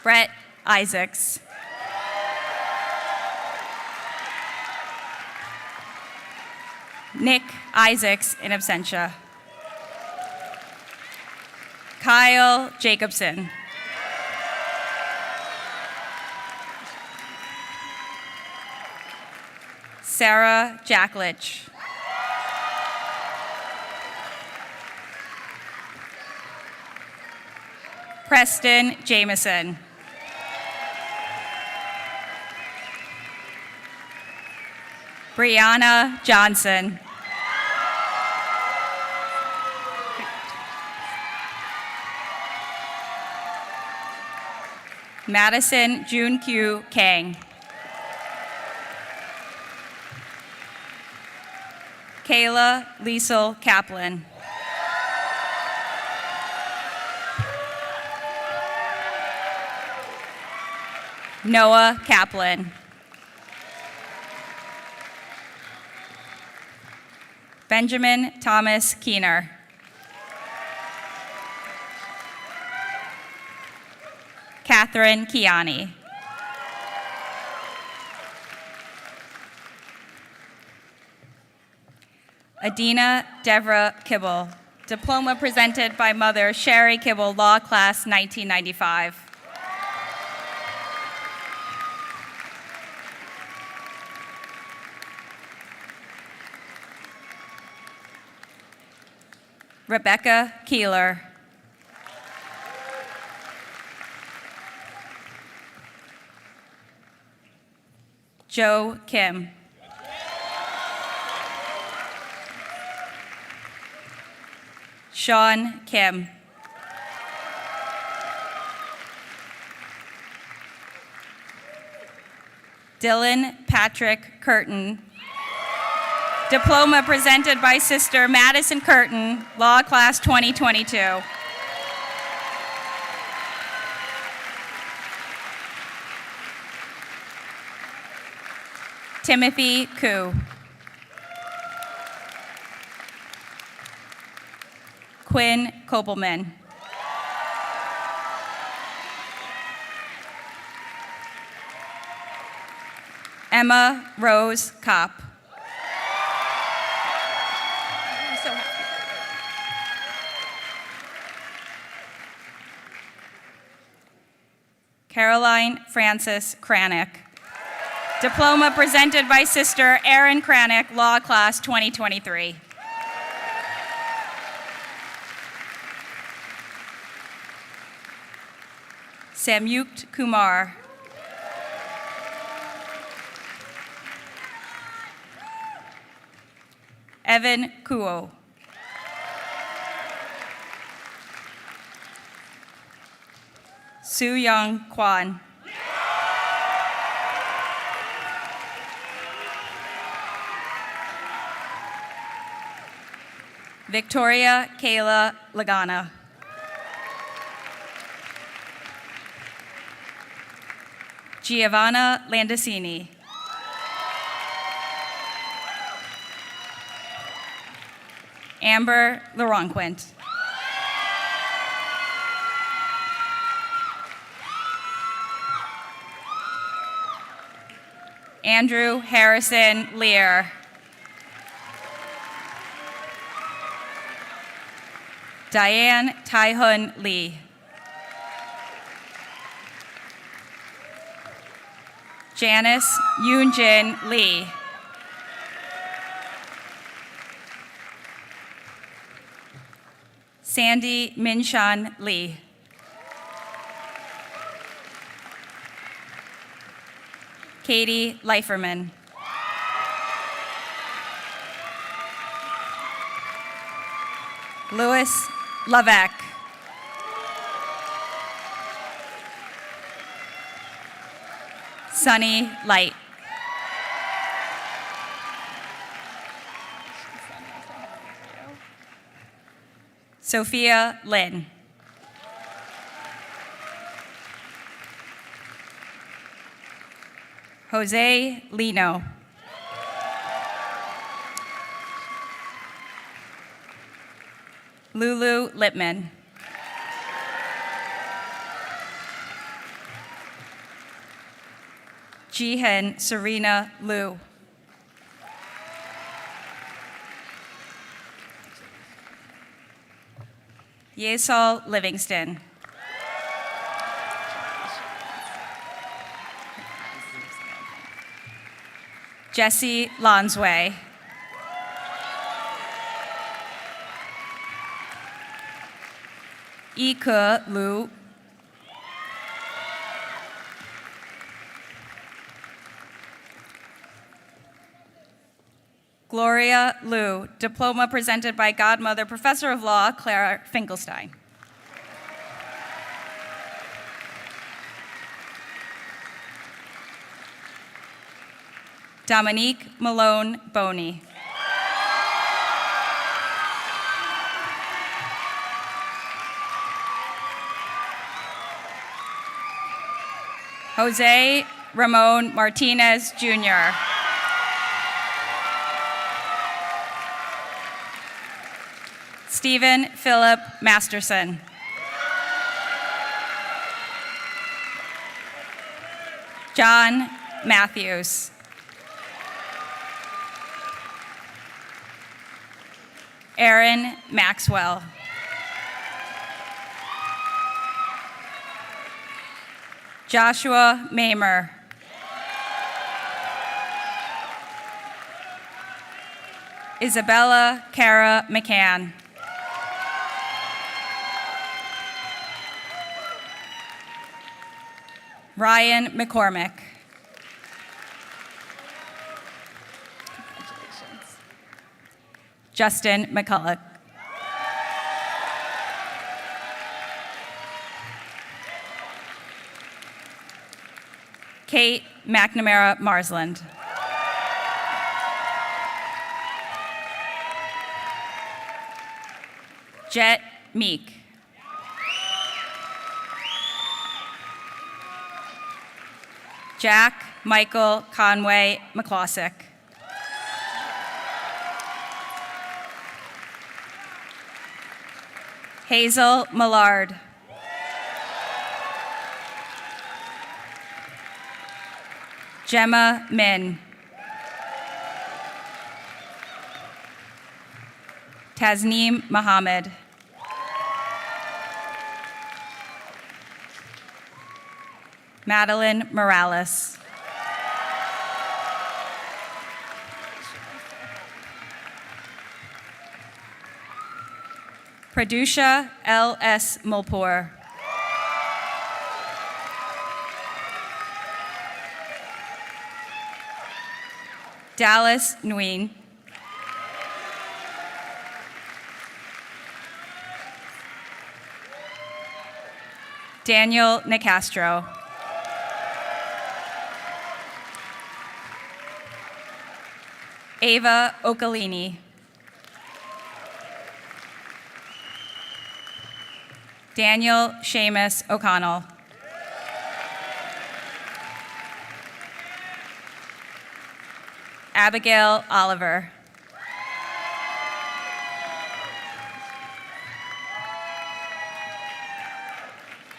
Brett Isaacs. Nick Isaacs in absentia. Kyle Jacobson. Sarah Jacklich. Preston Jameson. Brianna Johnson. Madison June Q. Kang. Kayla Liesel Kaplan. Noah Kaplan. Benjamin Thomas Keener. Catherine Kiani. Adina Devra Kibble. Diploma presented by Mother Sherry Kibble, Law Class 1995. Rebecca Keeler. Joe Kim. Sean Kim. Dylan Patrick Curtin. Diploma presented by Sister Madison Curtin, Law Class 2022. Timothy Koo. Quinn Kopelman. Emma Rose Kopp. Caroline Frances Cranick. Diploma presented by Sister Erin Cranick, Law Class 2023. Samyukt Kumar. Evan Kuo. Su Young Kwan. Victoria Kayla Lagana. Giovanna Landicini. Amber Laronquint. Andrew Harrison Lear. Diane Taihun Lee. Janice Yoonjin Lee. Sandy Minshan Lee. Katie Leiferman. Louis Lavec. Sunny Light. Sophia Lynn. Jose Lino. Lulu Lippman. Jihen Serena Liu. Yesol Livingston. Jesse Lonsway. Ike Liu. Gloria Liu, diploma presented by Godmother, Professor of Law, Clara Finkelstein. Dominique Malone Boney. Jose Ramon Martinez, Jr. Stephen Philip Masterson. John Matthews. Aaron Maxwell. Joshua Mamer. Isabella Cara McCann. Ryan McCormick. Justin McCulloch. Kate McNamara Marsland. Jet Meek. Jack Michael Conway McClossick. Hazel Millard. Gemma Min. Tasneem Mohammed. Madeline Morales. Pradusha L.S. Mulpour. Dallas Nguyen. Daniel Nicastro. Ava Ocalini. Daniel Seamus O'Connell. Abigail Oliver.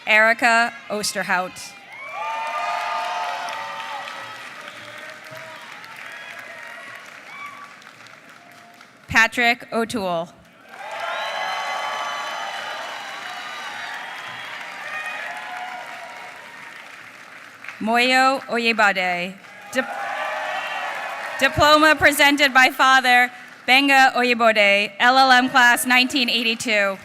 Erica Osterhout. Patrick O'Toole. Moyo Oyebade. Diploma presented by Father Benga Oyebode, LLM Class 1982.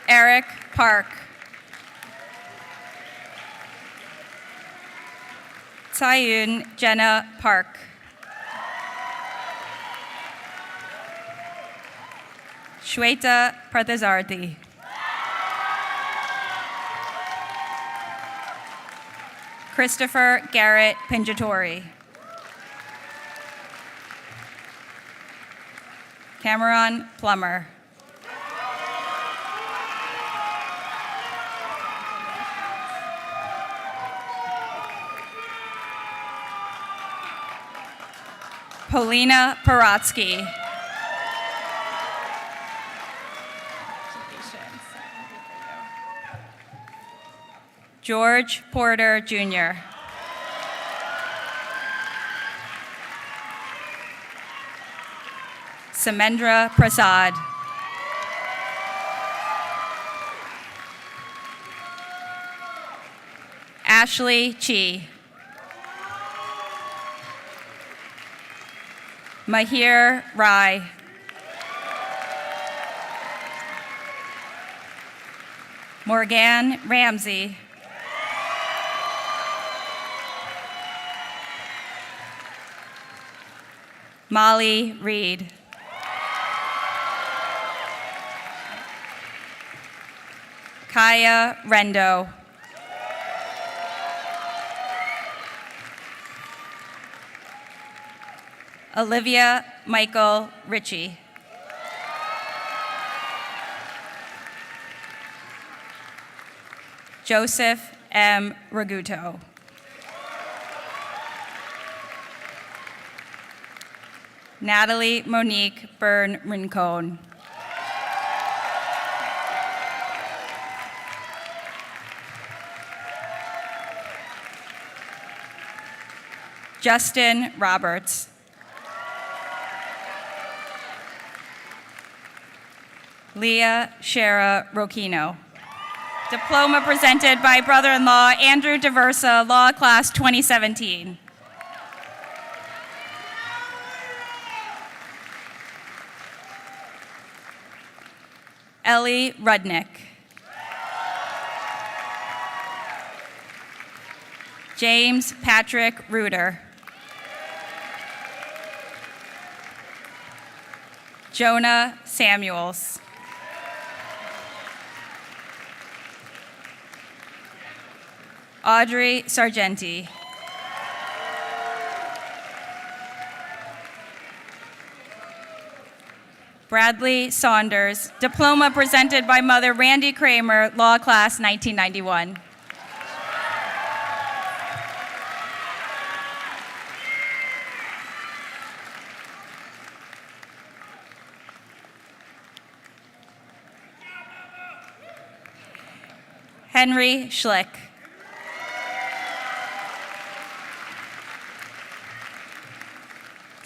Eric Park. Tsayun Jenna Park. Shweta Parthasarthi. Christopher Garrett Pinjatori. Cameron Plummer. Polina Paratsky. George Porter, Jr. Samendra Prasad. Ashley Chi. Mahir Rai. Morgan Ramsey. Molly Reed. Kaya Rendo. Olivia Michael Ritchie. Joseph M. Raguto. Natalie Monique Byrne Rincon. Justin Roberts. Leah Shara Rocchino. Diploma presented by brother-in-law Andrew DeVersa, Law Class 2017. Ellie Rudnick. James Patrick Reuter. Jonah Samuels. Audrey Sargenti. Bradley Saunders, diploma presented by Mother Randy Kramer, Law Class 1991. Henry Schlick.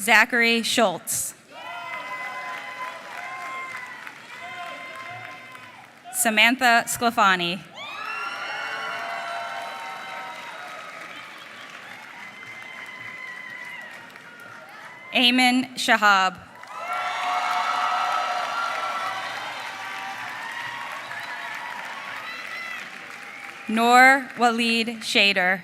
Zachary Schultz. Samantha Sclafani. Ayman Shahab. Noor Waleed Shader.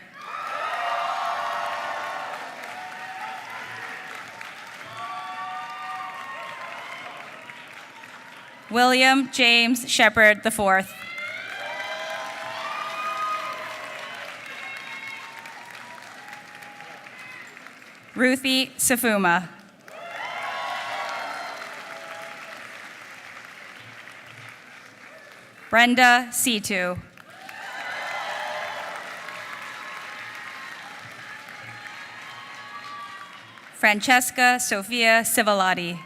William James Shepard IV. Ruthie Safuma. Brenda Situ. Francesca Sofia Civilati.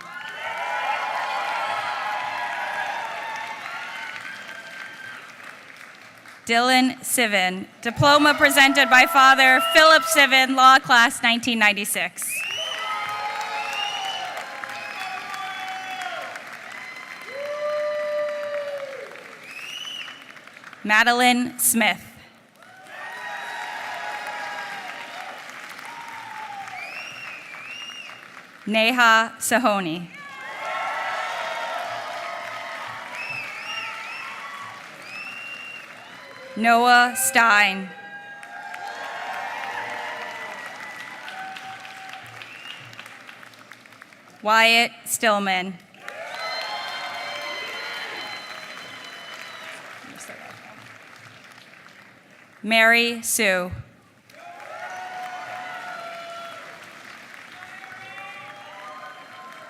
Dylan Sivin, diploma presented by Father Philip Sivin, Law Class 1996. Madeline Smith. Neha Sahoni. Noah Stein. Wyatt Stillman. Mary Sue.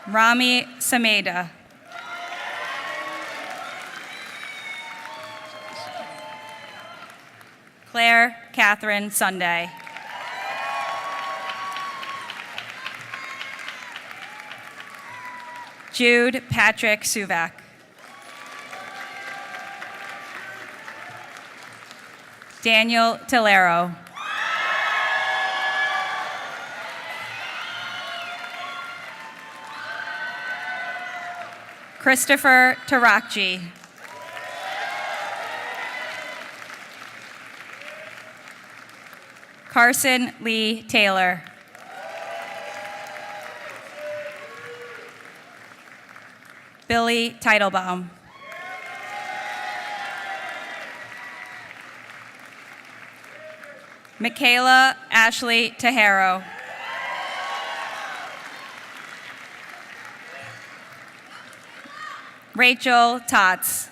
Rami Sameda. Claire Catherine Sunday. Jude Patrick Suvak. Daniel Tillero. Christopher Tarakji. Carson Lee Taylor. Billy Teitelbaum. Michaela Ashley Tajero. Rachel Tots.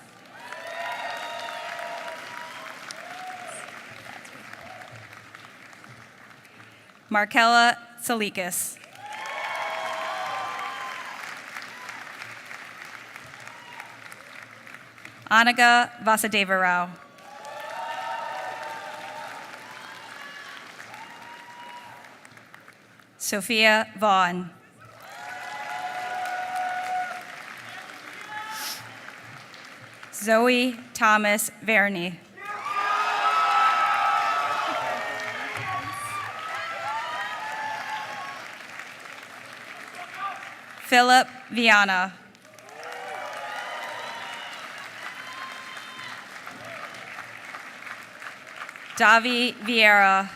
Markella Salikas. Anaga Vasudevarao. Sophia Vaughn. Zoe Thomas Verney. Philip Viana. Davi Vieira.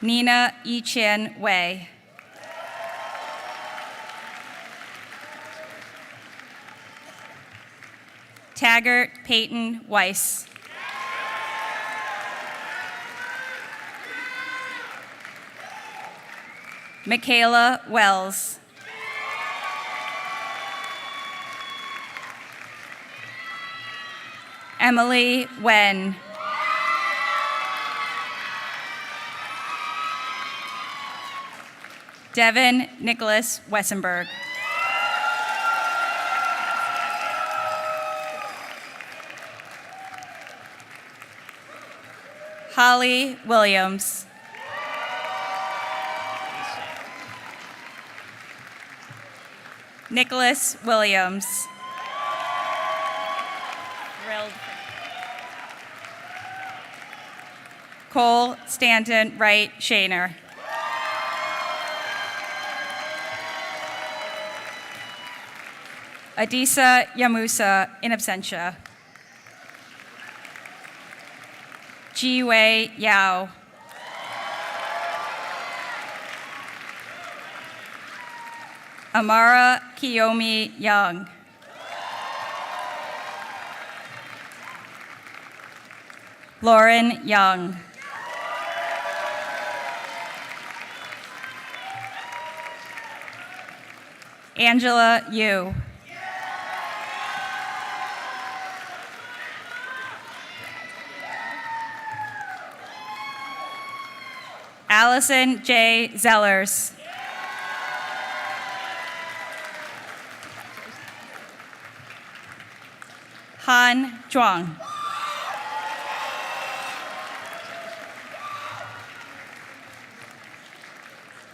Nina Yichen Wei. Taggart Peyton Weiss. Michaela Wells. Emily Wen. Devin Nicholas Wessenberg. Holly Williams. Nicholas Williams. Thrilled. Cole Stanton Wright Shaner. Adisa Yamusa in absentia. Jiwei Yao. Amara Kiyomi Young. Lauren Young. Angela Yu. Allison J. Zellers. Han Zhuang.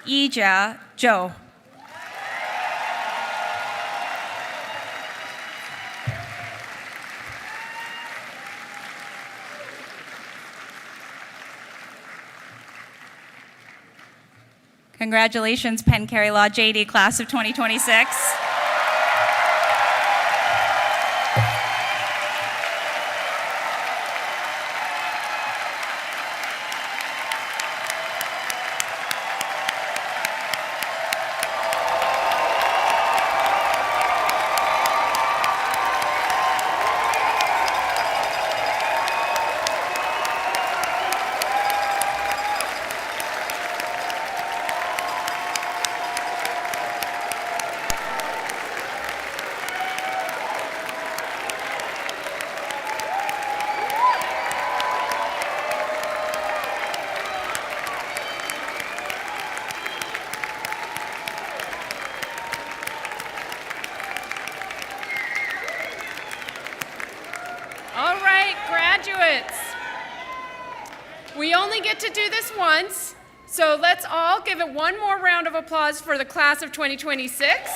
Yijia Zhou. Congratulations, Penn Carey Law JD Class of 2026. All right, graduates. We only get to do this once, so let's all give it one more round of applause for the class of 2026.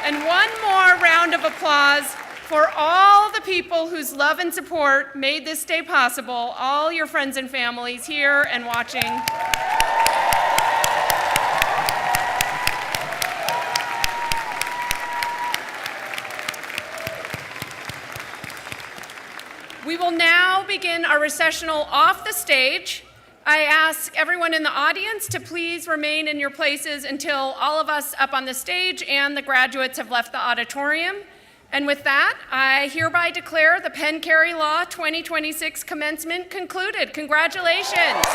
And one more round of applause for all the people whose love and support made this day possible, all your friends and families here and watching. We will now begin our recessional off the stage. I ask everyone in the audience to please remain in your places until all of us up on the stage and the graduates have left the auditorium. And with that, I hereby declare the Penn Carey Law 2026 commencement concluded. Congratulations.